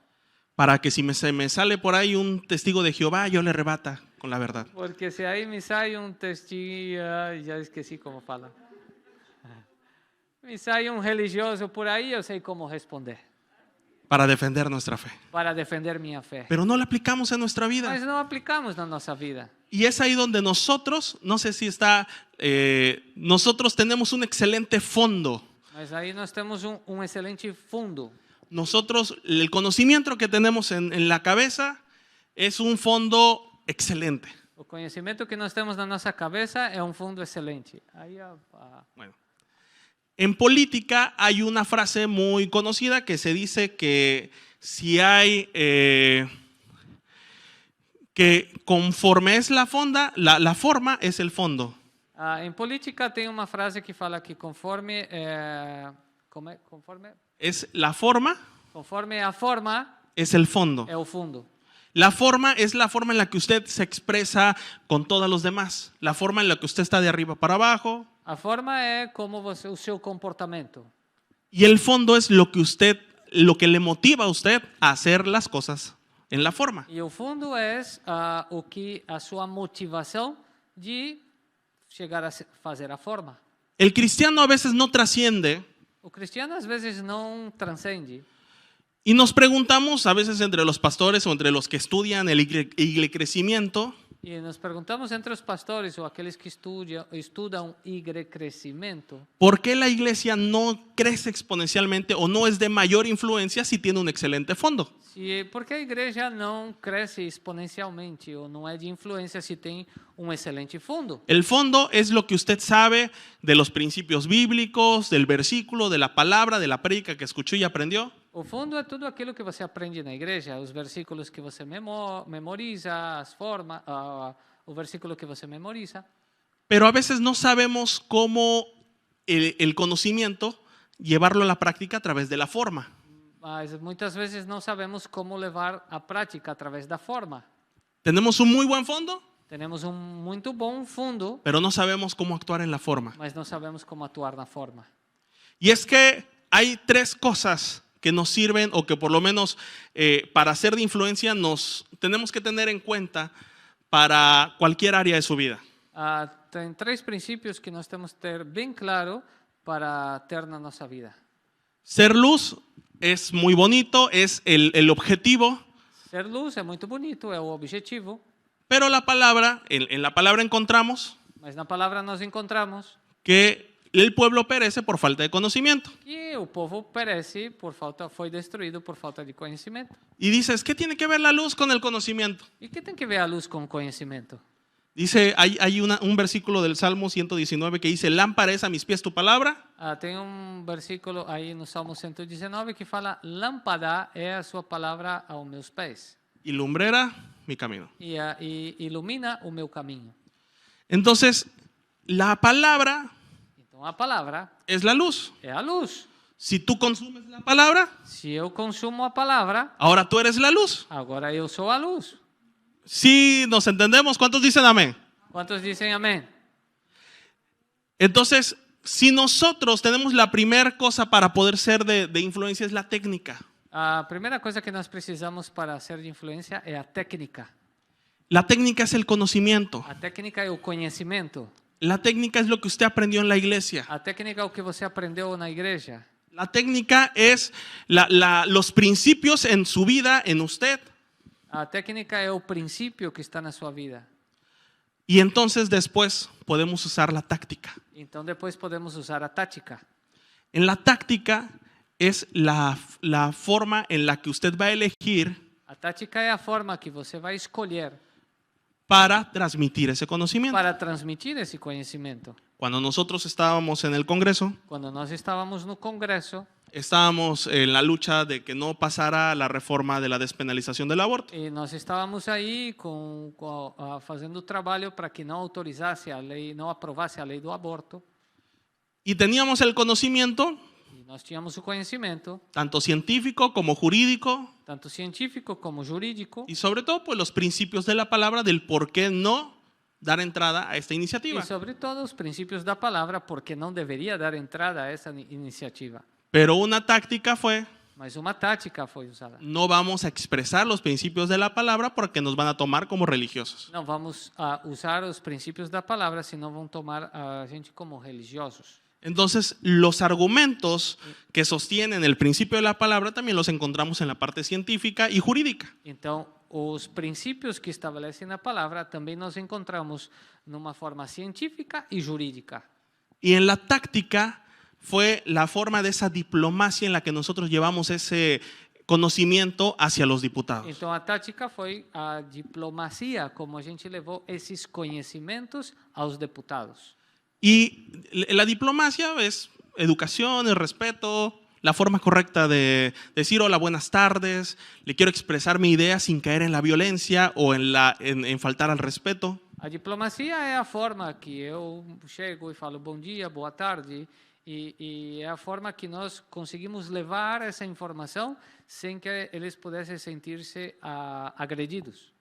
Para que si se me sale por ahí un testigo de Jehová, yo le rebata con la verdad. Porque se aí me sai testigo, já esqueci como fala. Me sai religioso por aí, eu sei como responder. Para defender nuestra fe. Para defender minha fé. Pero no la aplicamos en nuestra vida. Mas não aplicamos na nossa vida. Y es ahí donde nosotros, no sé si está, nosotros tenemos un excelente fondo. Mas aí nós temos excelente fundo. Nosotros, el conocimiento que tenemos en la cabeza es un fondo excelente. O conhecimento que nós temos na nossa cabeça é fundo excelente. Aí Bueno. En política hay una frase muy conocida que se dice que si hay, que conforme es la forma es el fondo. em política tem uma frase que fala que conforme Es la forma, conforme a forma es el fondo. é o fundo. La forma es la forma en la que usted se expresa con todos los demás. La forma en la que usted está de arriba para abajo. A forma é como o seu comportamento. Y el fondo es lo que le motiva a usted a hacer las cosas en la forma. E o fundo é a sua motivação de chegar a fazer a forma. El cristiano a veces no trasciende. O cristiano às vezes não transcende. Y nos preguntamos, a veces entre los pastores o entre los que estudian el crecimiento, E nos perguntamos entre os pastores ou aqueles que estudam crescimento, ¿por qué la iglesia no crece exponencialmente o no es de mayor influencia si tiene un excelente fondo? por que a igreja não cresce exponencialmente ou não é de influência se tem excelente fundo? El fondo es lo que usted sabe de los principios bíblicos, del versículo, de la palabra, de la prédica que escuchó y aprendió. O fundo é tudo aquilo que você aprende na igreja, os versículos que você memoriza, as formas, o versículo que você memoriza. Pero a veces no sabemos cómo el conocimiento llevarlo a la práctica a través de la forma. Mas muitas vezes não sabemos como levar à prática através da forma. Tenemos un muy buen fondo, Temos muito bom fundo, pero no sabemos cómo actuar en la forma. mas não sabemos como atuar na forma. Y es que hay tres cosas que nos sirven o que por lo menos para ser de influencia nos tenemos que tener en cuenta para cualquier área de su vida. Tem três princípios que nós temos que ter bem claro para ter na nossa vida. Ser luz es muy bonito, es el objetivo, Ser luz é muito bonito, é o objetivo, pero la palabra, en la palabra encontramos mas na palavra nós encontramos que el pueblo perece por falta de conocimiento. que o povo perece por falta, foi destruído por falta de conhecimento. Y dices, ¿qué tiene que ver la luz con el conocimiento? E que tem que ver a luz com o conhecimento? Dice, hay un versículo del Salmo 119 que dice, lámpara es a mis pies tu palabra Tem versículo aí no Salmo 119 que fala: lâmpada é a sua palavra aos meus pés y lumbrera mi camino. e ilumina o meu caminho. Entonces, la palabra Então a palavra es la luz. é a luz. Si tú consumes la palabra, Se eu consumo a palavra, ahora tú eres la luz. agora eu sou a luz. Si nos entendemos, ¿cuántos dicen amén? Quantos dizem amém? Entonces, si nosotros tenemos la primera cosa para poder ser de influencia es la técnica. A primeira coisa que nós precisamos para ser de influência é a técnica. La técnica es el conocimiento. A técnica é o conhecimento. La técnica es lo que usted aprendió en la iglesia. A técnica é o que você aprendeu na igreja. La técnica es los principios en su vida, en usted. A técnica é o princípio que está na sua vida. Y entonces después podemos usar la táctica. Então depois podemos usar a tática. En la táctica es la forma en la que usted va a elegir A tática é a forma que você vai escolher para transmitir ese conocimiento. para transmitir esse conhecimento. Cuando nosotros estábamos en el Congreso, Quando nós estávamos no Congresso estábamos en la lucha de que no pasara la reforma de la despenalización del aborto. e nós estávamos aí fazendo trabalho para que não autorizasse a lei, não aprovasse a lei do aborto. Y teníamos el conocimiento, E nós tínhamos o conhecimento, tanto científico como jurídico, tanto científico como jurídico, y sobre todo pues, los principios de la palabra del por qué no dar entrada a esta iniciativa. e sobre todo os princípios da palavra, porque não deveria dar entrada a essa iniciativa. Pero una táctica fue, Mas uma tática foi usada. no vamos a expresar los principios de la palabra porque nos van a tomar como religiosos. Não vamos usar os princípios da palavra, senão vão tomar a gente como religiosos. Entonces, los argumentos que sostienen el principio de la palabra también los encontramos en la parte científica y jurídica. Então, os princípios que estabelecem a palavra também nós encontramos numa forma científica e jurídica. Y en la táctica fue la forma de esa diplomacia en la que nosotros llevamos ese conocimiento hacia los diputados. Então, a tática foi a diplomacia, como a gente levou esses conhecimentos aos deputados. Y la diplomacia es educación, el respeto, la forma correcta de decir hola, buenas tardes, le quiero expresar mi idea sin caer en la violencia o en faltar al respeto. A diplomacia é a forma que eu chego e falo bom dia, boa tarde, e é a forma que nós conseguimos levar essa informação sem que eles pudessem sentir-se agredidos.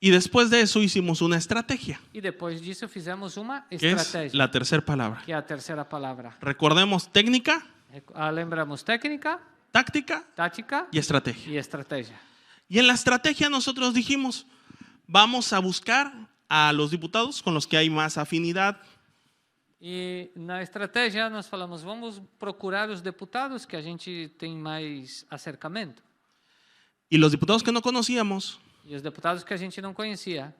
Y después de eso hicimos una estrategia, E depois disso fizemos uma que es estratégia, la tercera palabra. que é a terceira palavra. Recordemos técnica, Lembramos técnica, táctica tática y estrategia. e estratégia. Y en la estrategia nosotros dijimos, vamos a buscar a los diputados con los que hay más afinidad. E na estratégia nós falamos, vamos procurar os deputados que a gente tem mais acercamento. Y los diputados que no conocíamos, E os deputados que a gente não conhecia,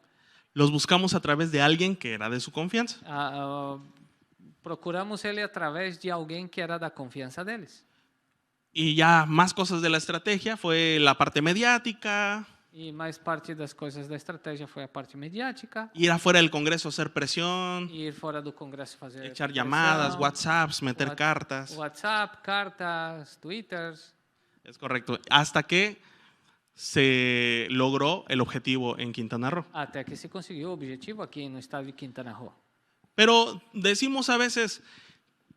los buscamos a través de alguien que era de su confianza. procuramos ele através de alguém que era da confiança deles. Y ya más cosas de la estrategia fue la parte mediática, E mais parte das coisas da estratégia foi a parte mediática, ir afuera del Congreso a hacer presión, ir fora do Congresso fazer echar pressão, llamadas, WhatsApps, meter What- cartas. WhatsApp, cartas, Twitters, Es correcto. Hasta que se logró el objetivo en Quintana Roo. até que se conseguiu o objetivo aqui no estado de Quintana Roo. Pero decimos a veces,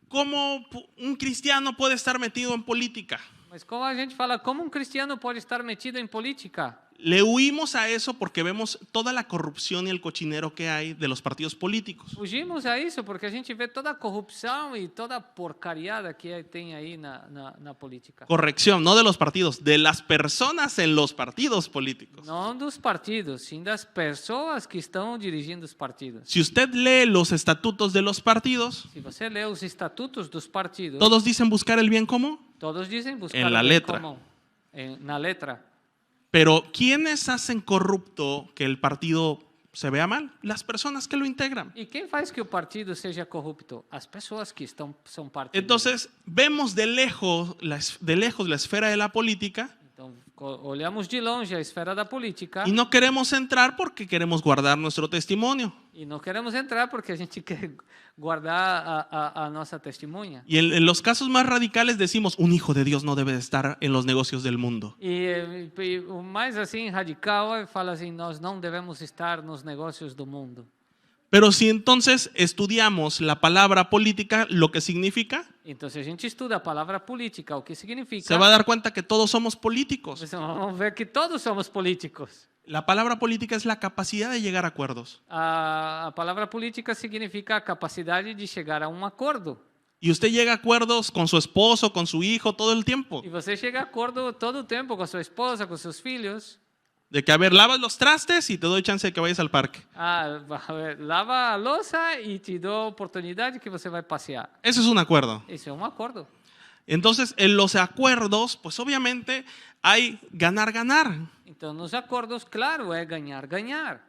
¿cómo un cristiano puede estar metido en política? Mas como a gente fala, como um cristiano pode estar metido em política? Le huimos a eso porque vemos toda la corrupción y el cochinero que hay de los partidos políticos. Fugimos a isso porque a gente vê toda a corrupção e toda a porcariada que tem aí na política. Corrección, no de los partidos, de las personas en los partidos políticos. Não dos partidos, sim das pessoas que estão dirigindo os partidos. Si usted lee los estatutos de los partidos, Se você lê os estatutos dos partidos, todos dicen buscar el bien común, todos dizem buscar En la o bem letra. comum. Na letra. pero ¿quiénes hacen corrupto que el partido se vea mal? Las personas que lo integran. E quem faz que o partido seja corrupto? As pessoas que são parte dele. Entonces, vemos de lejos la esfera de la política Então, olhamos de longe a esfera da política y no queremos entrar porque queremos guardar nuestro testimonio. e não queremos entrar porque a gente quer guardar a nossa testemunha. Y en los casos más radicales decimos, un hijo de Dios no debe de estar en los negocios del mundo. E o mais assim radical fala assim, nós não devemos estar nos negócios do mundo. Pero si entonces estudiamos la palabra política, lo que significa, Então, se a gente estuda a palavra política, o que significa? se va a dar cuenta que todos somos políticos. Vamos ver que todos somos políticos. La palabra política es la capacidad de llegar a acuerdos. A palavra política significa a capacidade de chegar a acordo. Y usted llega a acuerdos con su esposo, con su hijo, todo el tiempo. E você chega a acordo todo o tempo com a sua esposa, com seus filhos. De que, a ver, lavas los trastes y te doy chance de que vayas al parque. A ver, lava a louça e te dou oportunidade que você vai passear. Ese es un acuerdo. Isso é acordo. Entonces, en los acuerdos, pues obviamente hay ganar, ganar. Então, nos acordos, claro, é ganhar, ganhar.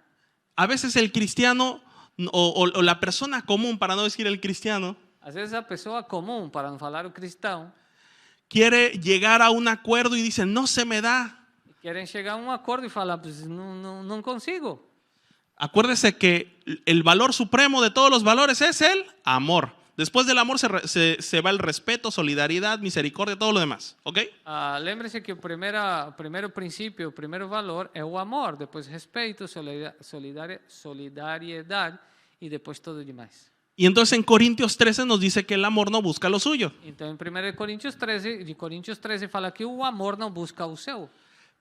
A veces el cristiano o la persona común, para no decir el cristiano, Às vezes a pessoa comum, para não falar o cristão, quiere llegar a un acuerdo y dice, no se me da. querem chegar a acordo e falar, pues, não consigo. Acuérdese que el valor supremo de todos los valores es el amor. Después del amor se va el respeto, solidaridad, misericordia, todo lo demás. ¿Ok? Lembre-se que o primeiro princípio, o primeiro valor é o amor, depois respeito, solidariedade e depois todo o demais. Y entonces en Corintios 13 nos dice que el amor no busca lo suyo. Então, em 1 Coríntios 13 fala que o amor não busca o seu.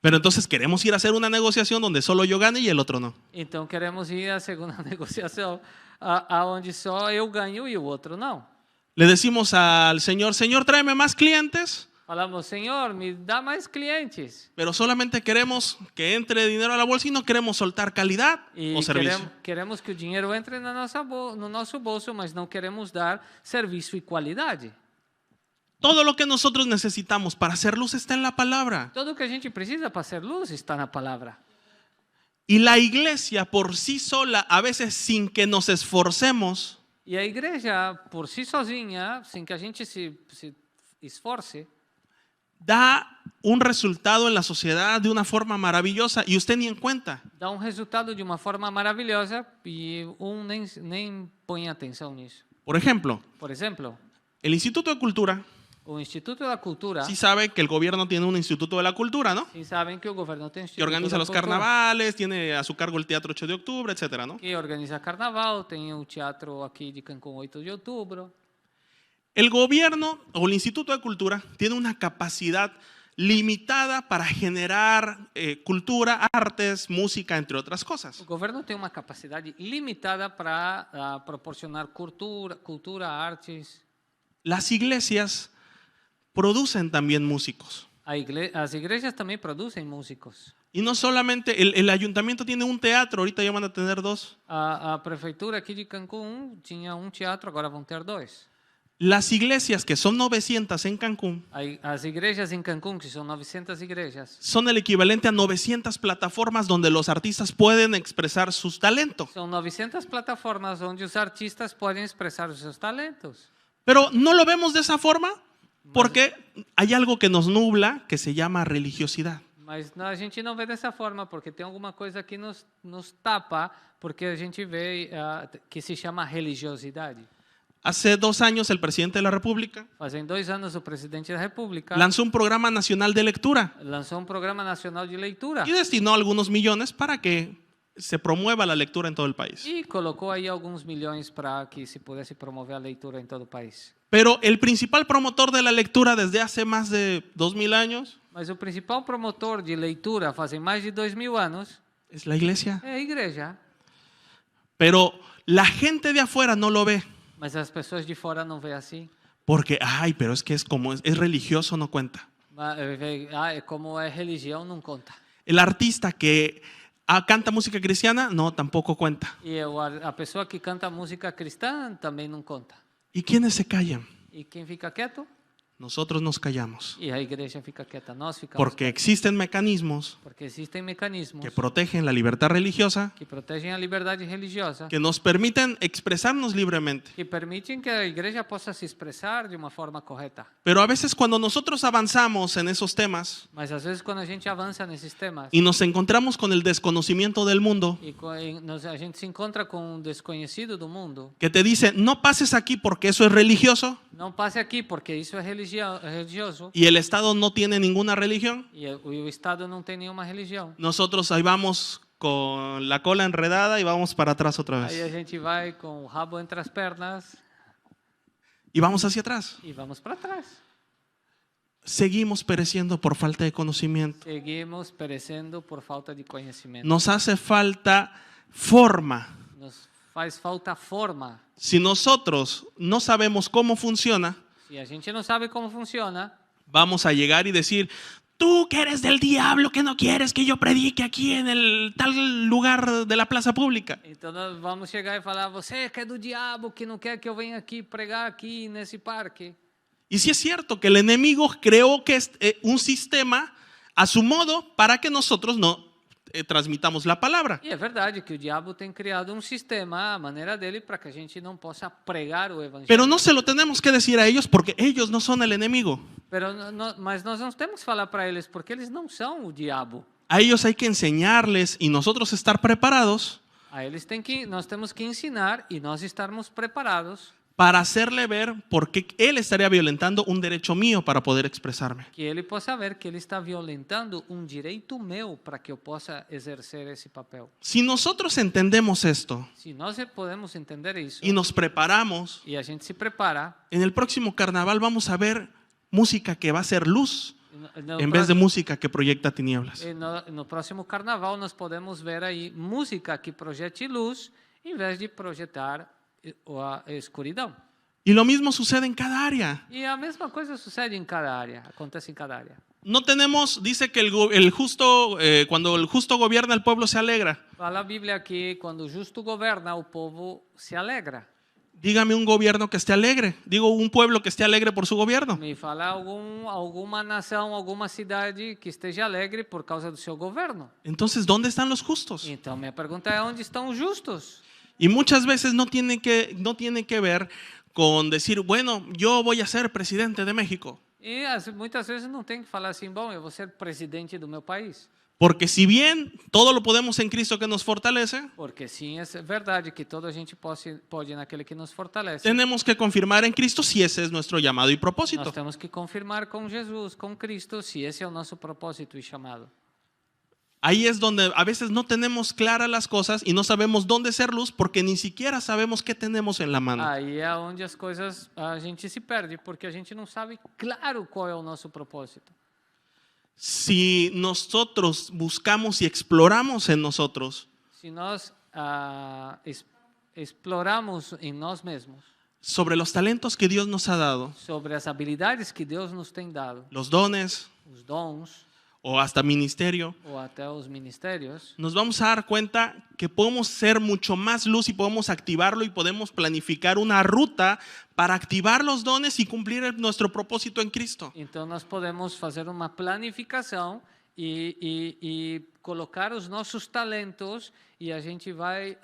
Pero entonces queremos ir a hacer una negociación donde solo yo gane y el otro no. Então, queremos ir à segunda negociação, aonde só eu ganho e o outro não. Le decimos al Señor, Señor, tráeme más clientes, Falamos, Senhor, me dá mais clientes. pero solamente queremos que entre dinero a la bolsa y no queremos soltar calidad E o servicio. queremos que o dinheiro entre no nosso bolso, mas não queremos dar serviço e qualidade. Todo lo que nosotros necesitamos para hacer luz está en la palabra. Tudo o que a gente precisa para ser luz está na palavra. Y la iglesia por sí sola, a veces sin que nos esforcemos, E a igreja, por si sozinha, sem que a gente se esforce, da un resultado en la sociedad de una forma maravillosa y usted ni en cuenta. dá resultado de uma forma maravilhosa e nem põe atenção nisso. Por ejemplo, Por exemplo, el Instituto de Cultura, o Instituto da Cultura, sí sabe que el gobierno tiene un Instituto de la Cultura, ¿no? sim sabem que o governo tem Que Instituto organiza da los Cultura, carnavales, tiene a su cargo el Teatro 8 de Octubre, etcétera, ¿no? que organiza carnaval, tem o teatro aqui de Cancún 8 de outubro. El gobierno o el Instituto de Cultura tiene una capacidad limitada para generar cultura, artes, música, entre otras cosas. O governo tem uma capacidade limitada para proporcionar cultura, artes. Las iglesias producen también músicos. As igrejas também produzem músicos. Y no solamente, el ayuntamiento tiene un teatro, ahorita ya van a tener 2. A prefeitura aqui de Cancún tinha teatro, agora vão ter 2. Las iglesias, que son 900 en Cancún, As igrejas em Cancún, que são 900 igrejas, son el equivalente a 900 plataformas donde los artistas pueden expresar sus talentos. são 900 plataformas onde os artistas podem expressar os seus talentos. Pero no lo vemos de esa forma porque hay algo que nos nubla que se llama religiosidad. Mas a gente não vê dessa forma, porque tem alguma coisa que nos tapa, porque a gente vê que se chama religiosidade. Hace 2 años el presidente de la República Fazem 2 anos o presidente da República lanzó un programa nacional de lectura lançou programa nacional de leitura y destinó algunos millones para que se promueva la lectura en todo el país. e colocou aí alguns milhões para que se pudesse promover a leitura em todo o país. Pero el principal promotor de la lectura desde hace más de 2000 años Mas o principal promotor de leitura fazem mais de 2000 anos es la iglesia. é a igreja. Pero la gente de afuera no lo ve. Mas as pessoas de fora não veem assim. Porque, ay, pero es que es como es religioso, no cuenta. Como é religião, não conta. El artista que canta música cristiana, no, tampoco cuenta. E a pessoa que canta música cristã também não conta. ¿Y quiénes se callan? E quem fica quieto? Nosotros nos callamos. E a igreja fica quieta. Nós ficamos Porque quietos. existen mecanismos Porque existem mecanismos que protegen la libertad religiosa, que protegem a liberdade religiosa, que nos permiten expresarnos libremente. que permitem que a igreja possa se expressar de uma forma correta. Pero a veces cuando nosotros avanzamos en esos temas Mas às vezes quando a gente avança nesses temas y nos encontramos con el desconocimiento del mundo, a gente se encontra com um desconhecido do mundo, que te dice, no pases aquí porque eso es religioso, não passe aqui porque isso é religioso, y el Estado no tiene ninguna religión, e o Estado não tem nenhuma religião. nosotros ahí vamos con la cola enredada y vamos para atrás otra Aí a vez. gente vai com o rabo entre as pernas Y vamos hacia atrás. e vamos para trás. Seguimos pereciendo por falta de conocimiento. Seguimos perecendo por falta de conhecimento. Nos hace falta forma. Nos faz falta forma. Si nosotros no sabemos cómo funciona, Se a gente não sabe como funciona, vamos a llegar y decir, tú que eres del diablo, que no quieres que yo predique aquí en el tal lugar de la plaza pública. então nós vamos chegar e falar: você que é do diabo, que não quer que eu venha aqui pregar aqui nesse parque. Y sí es cierto que el enemigo creó que es un sistema a su modo para que nosotros no transmitamos la palabra. E é verdade que o diabo tem criado um sistema, a maneira dele, para que a gente não possa pregar o evangelho. Pero no se lo tenemos que decir a ellos porque ellos no son el enemigo. Mas nós não temos que falar para eles porque eles não são o diabo. A ellos hay que enseñarles y nosotros estar preparados A eles nós temos que ensinar e nós estarmos preparados para hacerle ver por qué él estaría violentando un derecho mío para poder expresarme. que ele possa ver que ele está violentando um direito meu para que eu possa exercer esse papel. Si nosotros entendemos esto Se nós podemos entender isso y nos preparamos, e a gente se prepara, en el próximo carnaval vamos a ver música que va a ser luz no en vez de música que proyecta tinieblas. no próximo carnaval nós podemos ver aí música que projete luz em vez de projetar a escuridão. Y lo mismo sucede en cada área. E a mesma coisa sucede em cada área, acontece em cada área. No tenemos, dice que el justo, cuando el justo gobierna, el pueblo se alegra. Fala a Bíblia que quando o justo governa, o povo se alegra. Dígame un gobierno que esté alegre. Digo, un pueblo que esté alegre por su gobierno. Me fala alguma nação, alguma cidade que esteja alegre por causa do seu governo. Entonces, ¿dónde están los justos? Então, minha pergunta é: onde estão os justos? Y muchas veces no tiene que ver con decir, bueno, yo voy a ser presidente de México. E muitas vezes não tem que falar assim: bom, eu vou ser presidente do meu país. Porque si bien todo lo podemos en Cristo que nos fortalece, Porque sim, é verdade que toda a gente pode naquele que nos fortalece. tenemos que confirmar en Cristo si ese es nuestro llamado y propósito. Nós temos que confirmar com Jesus, com Cristo, se esse é o nosso propósito e chamado. Ahí es donde a veces no tenemos claras las cosas y no sabemos dónde ser luz porque ni siquiera sabemos qué tenemos en la mano. Aí é onde as coisas, a gente se perde, porque a gente não sabe claro qual é o nosso propósito. Si nosotros buscamos y exploramos en nosotros Se nós exploramos em nós mesmos sobre los talentos que Dios nos ha dado, sobre as habilidades que Deus nos tem dado, los dones os dons o hasta ministerio, ou até os ministérios, nos vamos a dar cuenta que podemos ser mucho más luz y podemos activarlo y podemos planificar una ruta para activar los dones y cumplir nuestro propósito en Cristo. então nós podemos fazer uma planificação e colocar os nossos talentos e a gente vai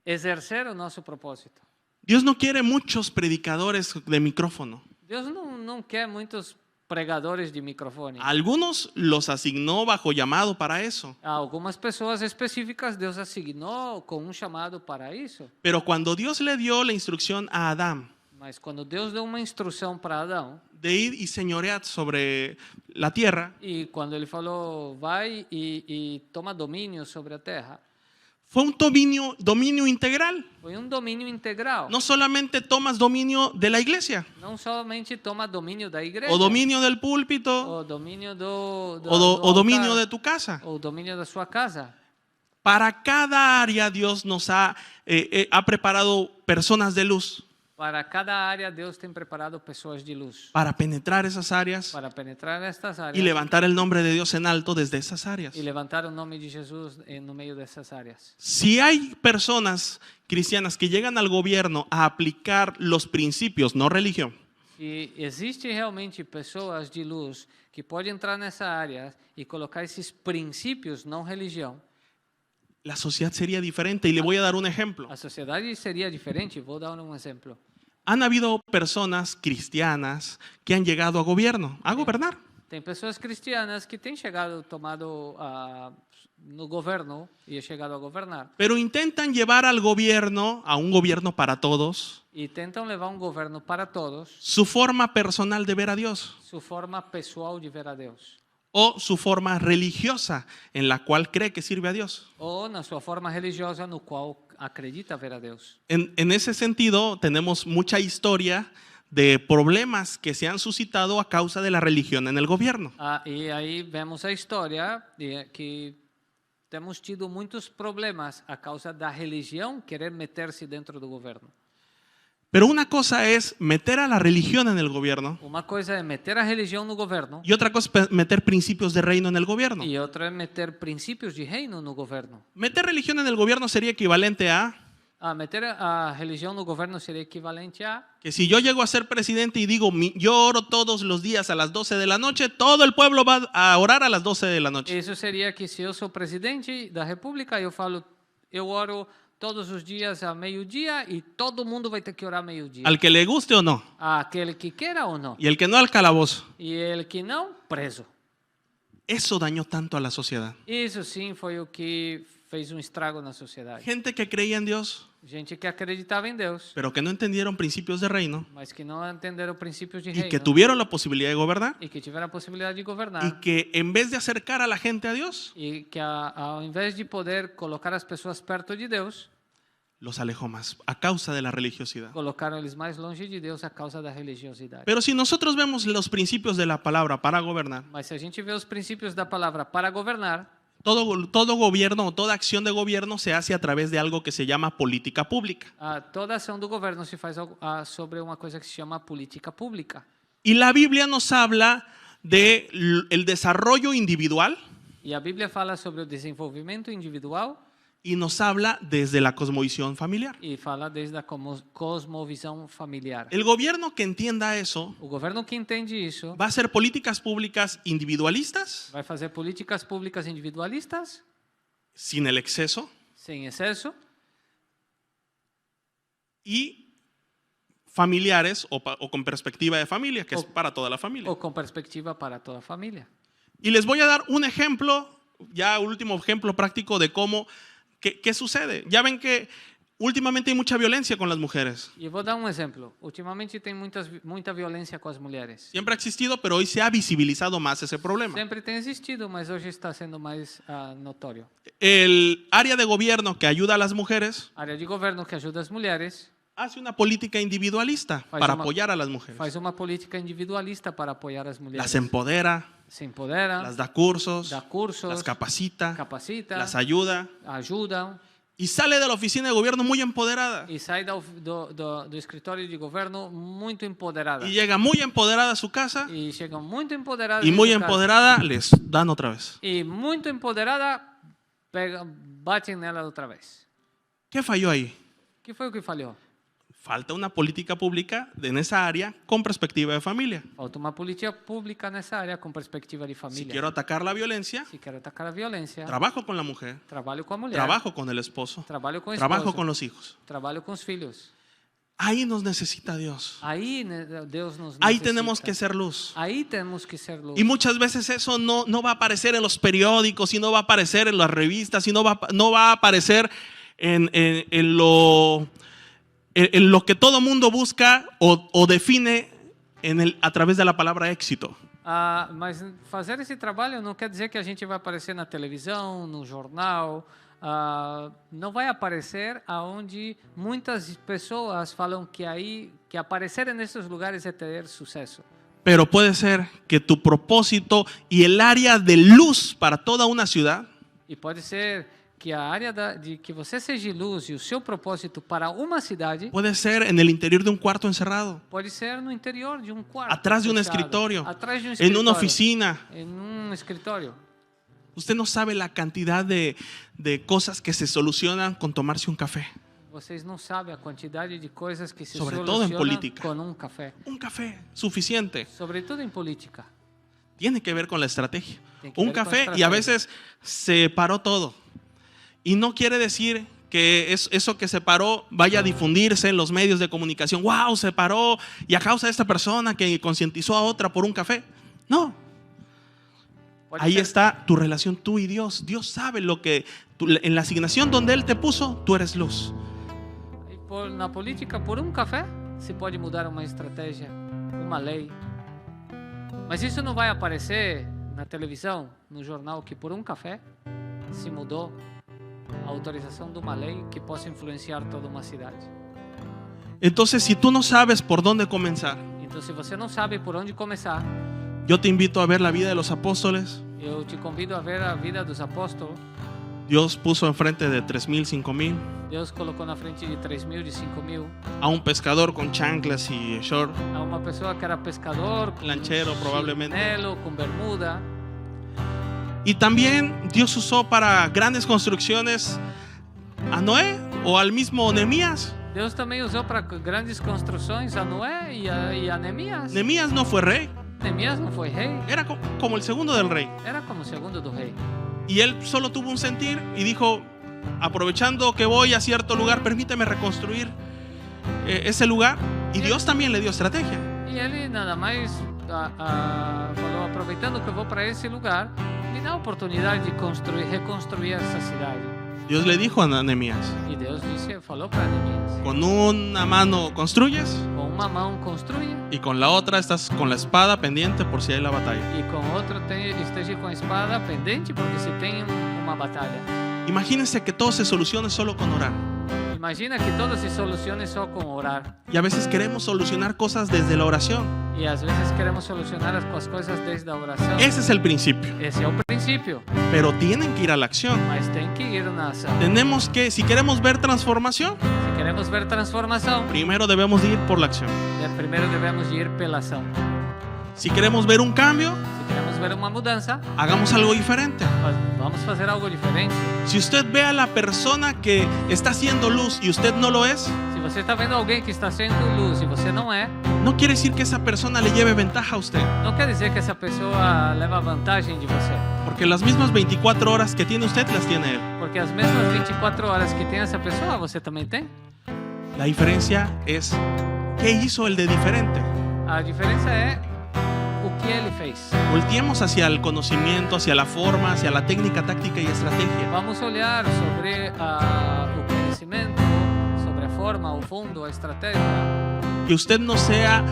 exercer o nosso propósito. Dios no quiere muchos predicadores de micrófono. Deus não quer muitos pregadores de microfone. Algunos los asignó bajo llamado para eso. Algumas pessoas específicas Deus asignou com um chamado para isso. Pero cuando Dios le dio la instrucción a Adán Mas quando Deus deu uma instrução para Adão, de ir y señorear sobre la tierra, e quando ele falou, vai e toma domínio sobre a terra, Fue un dominio integral. Foi domínio integral. No solamente tomas dominio de la iglesia, Não somente toma domínio da igreja, o dominio del púlpito, o domínio do o dominio altar, de tu casa. ou domínio da sua casa. Para cada área Dios nos ha preparado personas de luz Para cada área, Deus tem preparado pessoas de luz para penetrar esas áreas para penetrar estas áreas y levantar el nombre de Dios en alto desde esas áreas. e levantar o nome de Jesus no meio dessas áreas. Si hay personas cristianas que llegan al gobierno a aplicar los principios, no religión, E existe realmente pessoas de luz que podem entrar nessa área e colocar esses princípios, não religião, la sociedad sería diferente. Y le voy a dar un ejemplo. a sociedade seria diferente. Vou dar um exemplo. Han habido personas cristianas que han llegado a gobierno, a gobernar. Tem pessoas cristianas que têm chegado, tomado no governo e chegado a governar. Pero intentan llevar al gobierno, a un gobierno para todos, E tentam levar um governo para todos, su forma personal de ver a Dios sua forma pessoal de ver a Deus. o su forma religiosa en la cual cree que sirve a Dios. Ou na sua forma religiosa, no qual acredita ver a Deus. En ese sentido, tenemos mucha historia de problemas que se han suscitado a causa de la religión en el gobierno. E aí vemos a história de que temos tido muitos problemas a causa da religião querer meter-se dentro do governo. Pero una cosa es meter a la religión en el gobierno Uma coisa é meter a religião no governo y otra cosa es meter principios de reino en el gobierno. e outra é meter princípios de reino no governo. Meter religión en el gobierno sería equivalente a Meter a religião no governo seria equivalente a que si yo llego a ser presidente y digo, yo oro todos los días a las 12 de la noche, todo el pueblo va a orar a las 12 de la noche. Isso seria que se eu sou presidente da república, eu falo, eu oro todos os dias a meio-dia e todo mundo vai ter que orar meio-dia. Al que le guste o no. Aquele que queira ou não. Y el que no, al calabozo. E ele que não, preso. Eso dañó tanto a la sociedad. Isso sim foi o que fez estrago na sociedade. Gente que creía en Dios, Gente que acreditava em Deus, pero que no entendieron principios de reino mas que não entenderam princípios de y reino que tuvieron la posibilidad de gobernar e que tiveram a possibilidade de governar y que en vez de acercar a la gente a Dios, e que ao invés de poder colocar as pessoas perto de Deus, los alejó más a causa de la religiosidad. colocaram eles mais longe de Deus a causa da religiosidade. Pero si nosotros vemos los principios de la palabra para gobernar, Mas se a gente vê os princípios da palavra para governar, todo gobierno o toda acción de gobierno se hace a través de algo que se llama política pública. toda ação do governo se faz sobre uma coisa que se chama política pública. Y la Biblia nos habla de el desarrollo individual E a Bíblia fala sobre o desenvolvimento individual y nos habla desde la cosmovisión familiar. e fala desde a cosmovisão familiar. El gobierno que entienda eso O governo que entende isso va a hacer políticas públicas individualistas, vai fazer políticas públicas individualistas, sin el exceso, sem excesso, y familiares o con perspectiva de familia, que es para toda la familia. ou com perspectiva para toda a família. Y les voy a dar un ejemplo, ya último ejemplo práctico de cómo, qué sucede. Ya ven que últimamente hay mucha violencia con las mujeres. E eu vou dar um exemplo. Ultimamente tem muita violência com as mulheres. Siempre ha existido, pero hoy se ha visibilizado más ese problema. Sempre tem existido, mas hoje está sendo mais notório. El área de gobierno que ayuda a las mujeres A área de governo que ajuda as mulheres hace una política individualista para apoyar a las mujeres. faz uma política individualista para apoiar as mulheres. Las empodera, Se empodera, las da cursos, dá cursos, las capacita, capacita, las ayuda ajudam y sale de la oficina de gobierno muy empoderada. e sai do escritório de governo muito empoderada. Y llega muy empoderada a su casa E chegam muito empoderadas y em muy sua casa. empoderada les dan otra vez. E muito empoderada, batem nela outra vez. ¿Qué falló ahí? Que foi o que falhou? Falta una política pública en esa área con perspectiva de familia. Falta uma política pública nessa área com perspectiva de Si família. quiero atacar la violencia, Se quero atacar a violência, trabajo con la mujer, trabalho com a mulher, trabajo con el esposo, trabalho com o trabajo esposo, con los hijos. trabalho com os filhos. Ahí nos necesita Dios. Aí Deus nos Ahí necessita. tenemos que ser luz. Aí temos que ser luz. Y muchas veces eso no va a aparecer en los periódicos, y no va a aparecer en las revistas, y no va a aparecer en lo que todo mundo busca o define a través de la palabra éxito. Mas fazer esse trabalho não quer dizer que a gente vai aparecer na televisão, no jornal, não vai aparecer aonde muitas pessoas falam que aparecer nesses lugares é ter sucesso. Pero puede ser que tu propósito y el área de luz para toda una ciudad E pode ser que a área de que você seja luz e o seu propósito para uma cidade puede ser en el interior de un cuarto encerrado, pode ser no interior de quarto, atrás de un fechado, escritorio, atrás de en escritório, una oficina. em escritório. Usted no sabe la cantidad de cosas que se solucionan con tomarse un café. Vocês não sabem a quantidade de coisas que se Sobre todo em solucionam política. com café. Un café suficiente. Sobretudo em política. Tiene que ver con la estrategia. Tiene que Un ver con café y a estrategia. veces se paró todo. Y no quiere decir que eso que se paró vaya a difundirse en los medios de comunicación. ¡Wow! Se paró y a causa de esta persona que concientizó a otra por un café. No. Pode Ahí ser- está tu relación tú y Dios. Dios sabe lo que en la asignación donde Él te puso, tú eres luz. Na política, por café, se pode mudar uma estratégia, uma lei. Mas isso não vai aparecer na televisão, no jornal, que por café se mudou a autorização de uma lei que possa influenciar toda uma cidade. Entonces, si tú no sabes por dónde comenzar, Então, se você não sabe por onde começar, yo te invito a ver la vida de los apóstoles. eu te convido a ver a vida dos apóstolos. Dios puso enfrente de 3,000, 5,000 Deus colocou na frente de 3.000, de 5.000, a un pescador con chanclas y short, a uma pessoa que era pescador, com Lanchero, probablemente. chinelo, com bermuda. y también Dios usó para grandes construcciones a Noé o al mismo Nehemías. Deus também usou para grandes construções a Noé e a Neemias. Nehemías no fue rey, Neemias não foi rei, era como el segundo del rey. era como o segundo do rei. Y él solo tuvo un sentir y dijo, aprovechando que voy a cierto lugar, permíteme reconstruir ese lugar. Y Dios también le dio estrategia. E ele nada mais falou, aproveitando que eu vou para esse lugar, me dá a oportunidade de reconstruir essa cidade. Dios le dijo a Nehemías, E Deus falou para Neemias, con una mano construyes com uma mão construya y con la otra estás con la espada pendiente por si hay la batalla. e com outra esteja com a espada pendente, porque se tem uma batalha. Imagínense que todo se solucione solo con orar. Imagina que todo se solucione só com orar. Y a veces queremos solucionar cosas desde la oración. E às vezes queremos solucionar as coisas desde a oração. Ese es el principio. Esse é o princípio, Pero tienen que ir a la acción. mas tem que ir na ação. Tenemos que, si queremos ver transformación, Se queremos ver transformação, primero debemos de ir por la acción. primeiro devemos ir pela ação. Si queremos ver un cambio, Se queremos ver uma mudança, hagamos algo diferente. vamos fazer algo diferente. Si usted ve a la persona que está haciendo luz y usted no lo es, Se você está vendo alguém que está sendo luz e você não é, no quiere decir que esa persona le lleve ventaja a usted. não quer dizer que essa pessoa leva vantagem de você. Porque las mismas 24 horas que tiene usted, las tiene él. Porque as mesmas 24 horas que tem essa pessoa, você também tem. La diferencia es, ¿qué hizo el de diferente? A diferença é o que ele fez. Volteemos hacia el conocimiento, hacia la forma, hacia la técnica, táctica y estrategia. Vamos olhar sobre o conhecimento, sobre a forma, o fundo, a estratégia. Que usted no sea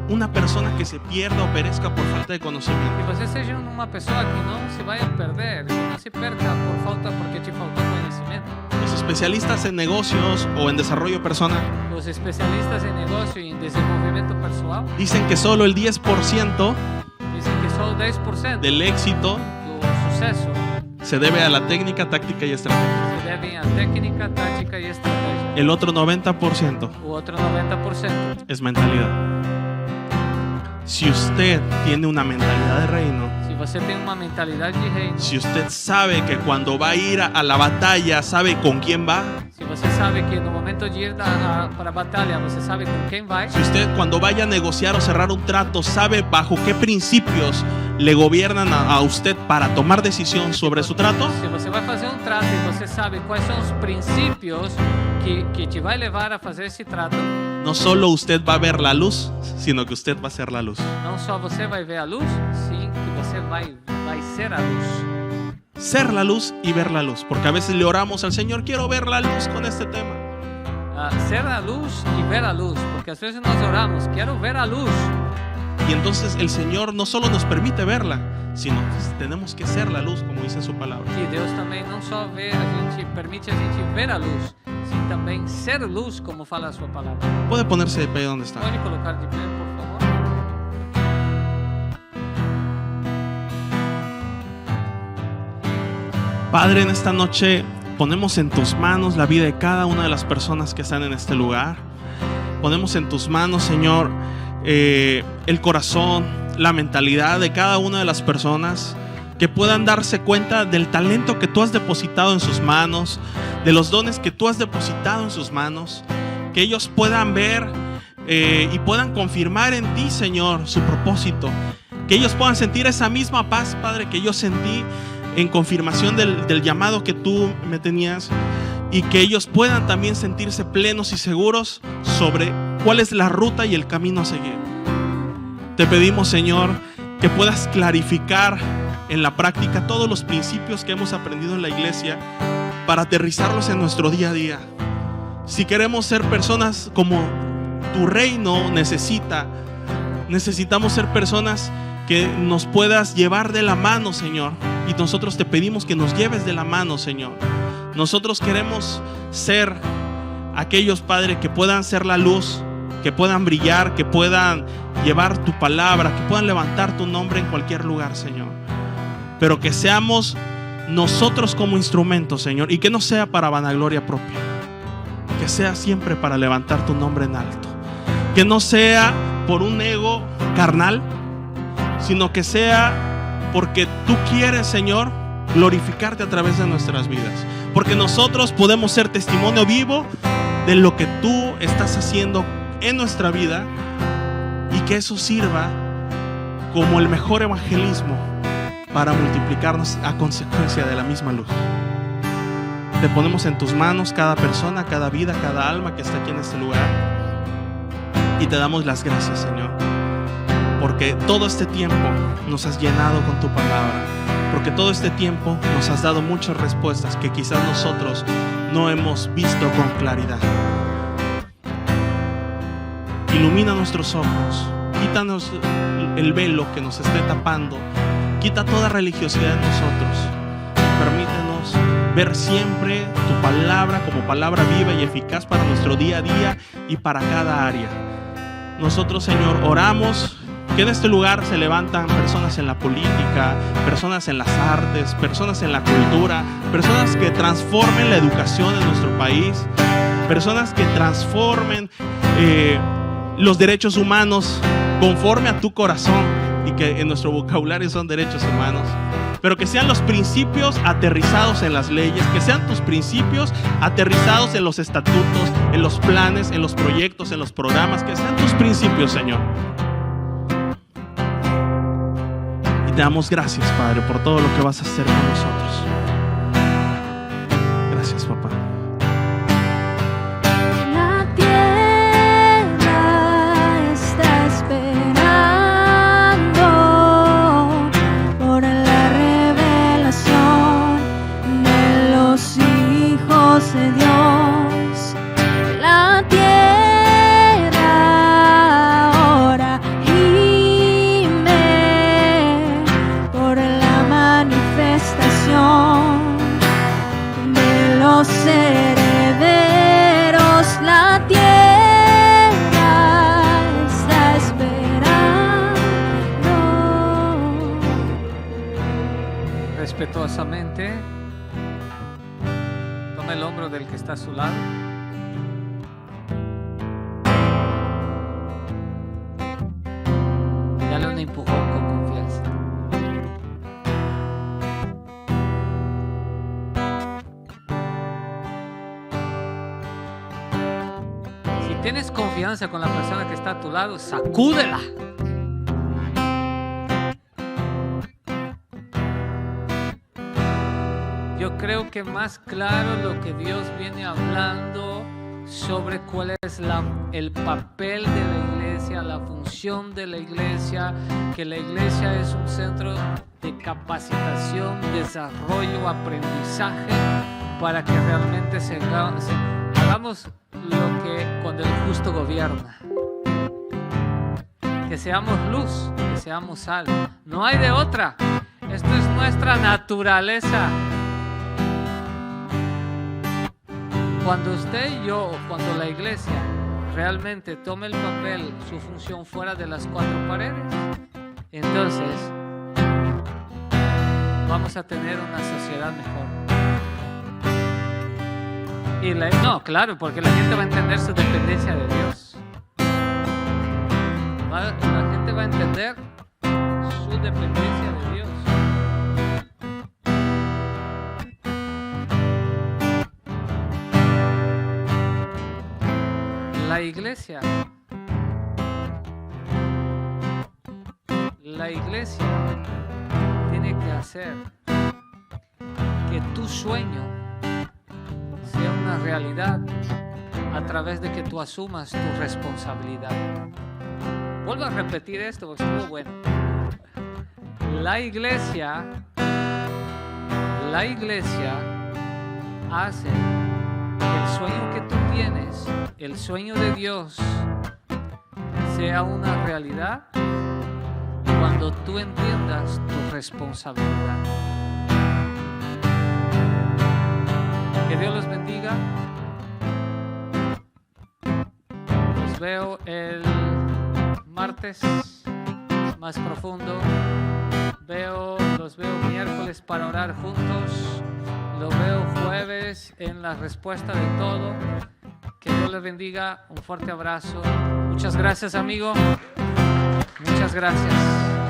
una persona que se pierda o perezca por falta de Que conocimiento. você seja uma pessoa que não se vai perder, que não se perca porque te faltou conhecimento. Los especialistas en negocios o en desarrollo personal Os especialistas em negócio e em desenvolvimento pessoal dicen que solo el 10% dizem que só o 10% del éxito do sucesso se debe a la técnica, táctica y estrategia. se devem à técnica, tática e estratégia. El otro 90% O outro 90% es mentalidad. Si usted tiene una mentalidad de reino, se você tem uma mentalidade de reino, si usted sabe que cuando va a ir a la batalla, sabe con quién va, se você sabe que no momento de ir para a batalha, você sabe com quem vai, si usted cuando vaya a negociar o cerrar un trato, sabe bajo qué principios le gobiernan a usted para tomar decisión sobre su trato, se você vai fazer trato e você sabe quais são os princípios que te vai levar a fazer esse trato, no solo usted va a ver la luz, sino que usted va a ser la luz. não só você vai ver a luz, sim, que você vai ser a luz. Ser la luz y ver la luz, porque a veces le oramos al Señor, quiero ver la luz con este tema. Ser a luz e ver a luz, porque às vezes nós oramos, quero ver a luz. Y entonces el Señor no solo nos permite verla, sino que tenemos que ser la luz, como dice su palabra. Que Deus também não só vê a gente, permite a gente ver a luz, sim também ser luz, como fala a sua palavra. Puede ponerse de pie donde está. Pode colocar de pé, por favor. Padre, en esta noche ponemos en tus manos la vida de cada una de las personas que están en este lugar. Ponemos en tus manos, Señor, el corazón, la mentalidad de cada una de las personas, que puedan darse cuenta del talento que tú has depositado en sus manos, de los dones que tú has depositado en sus manos, que ellos puedan ver y puedan confirmar en ti, Señor, su propósito, que ellos puedan sentir esa misma paz, Padre, que yo sentí en confirmación del llamado que tú me tenías, y que ellos puedan también sentirse plenos y seguros sobre cuál es la ruta y el camino a seguir. Te pedimos, Señor, que puedas clarificar en la práctica todos los principios que hemos aprendido en la iglesia para aterrizarlos en nuestro día a día. Si queremos ser personas como tu reino necesitamos ser personas que nos puedas llevar de la mano, Señor. Y nosotros te pedimos que nos lleves de la mano, Señor. Nosotros queremos ser aquellos, Padre, que puedan ser la luz, que puedan brillar, que puedan llevar tu palabra, que puedan levantar tu nombre en cualquier lugar, Señor. Pero que seamos nosotros como instrumentos, Señor, y que no sea para vanagloria propia, que sea siempre para levantar tu nombre en alto, que no sea por un ego carnal, sino que sea porque tú quieres, Señor, glorificarte a través de nuestras vidas, porque nosotros podemos ser testimonio vivo de lo que tú estás haciendo en nuestra vida, y que eso sirva como el mejor evangelismo para multiplicarnos a consecuencia de la misma luz. Te ponemos en tus manos cada persona, cada vida, cada alma que está aquí en este lugar, y te damos las gracias, Señor, porque todo este tiempo nos has llenado con tu palabra, porque todo este tiempo nos has dado muchas respuestas que quizás nosotros no hemos visto con claridad. Ilumina nuestros ojos, quítanos el velo que nos esté tapando, quita toda religiosidad en nosotros, permítenos ver siempre tu palabra como palabra viva y eficaz para nuestro día a día y para cada área. Nosotros, Señor, oramos que en este lugar se levantan personas en la política, personas en las artes, personas en la cultura, personas que transformen la educación en nuestro país, personas que transformen los derechos humanos conforme a tu corazón, y que en nuestro vocabulario son derechos humanos, pero que sean los principios aterrizados en las leyes, que sean tus principios aterrizados en los estatutos, en los planes, en los proyectos, en los programas, que sean tus principios, Señor. Y te damos gracias, Padre, por todo lo que vas a hacer con nosotros. Gracias, papá. De Dios, la tierra ahora gime por la manifestación de los herederos. La tierra está esperando. Respetuosamente, el hombro del que está a su lado. Dale un empujón con confianza. Si tienes confianza con la persona que está a tu lado, sacúdela. Yo creo que más claro lo que Dios viene hablando sobre cuál es el papel de la iglesia, la función de la iglesia, que la iglesia es un centro de capacitación, desarrollo, aprendizaje, para que realmente hagamos lo que cuando el justo gobierna. que seamos luz, que seamos sal. No hay de otra. Esto es nuestra naturaleza. Cuando usted y yo, o cuando la iglesia realmente tome el papel, su función fuera de las cuatro paredes, entonces vamos a tener una sociedad mejor. No, claro, porque la gente va a entender su dependencia de Dios. La gente va a entender su dependencia de Dios. La iglesia tiene que hacer que tu sueño sea una realidad a través de que tú asumas tu responsabilidad. Vuelvo a repetir esto porque estuvo bueno. La iglesia hace que el sueño que tú tienes, el sueño de Dios, sea una realidad cuando tú entiendas tu responsabilidad. Que Dios los bendiga. Los veo el martes más profundo. Los veo miércoles para orar juntos. Los veo jueves en la respuesta de todo. Que Dios les bendiga. Un fuerte abrazo. Muchas gracias, amigo. Muchas gracias.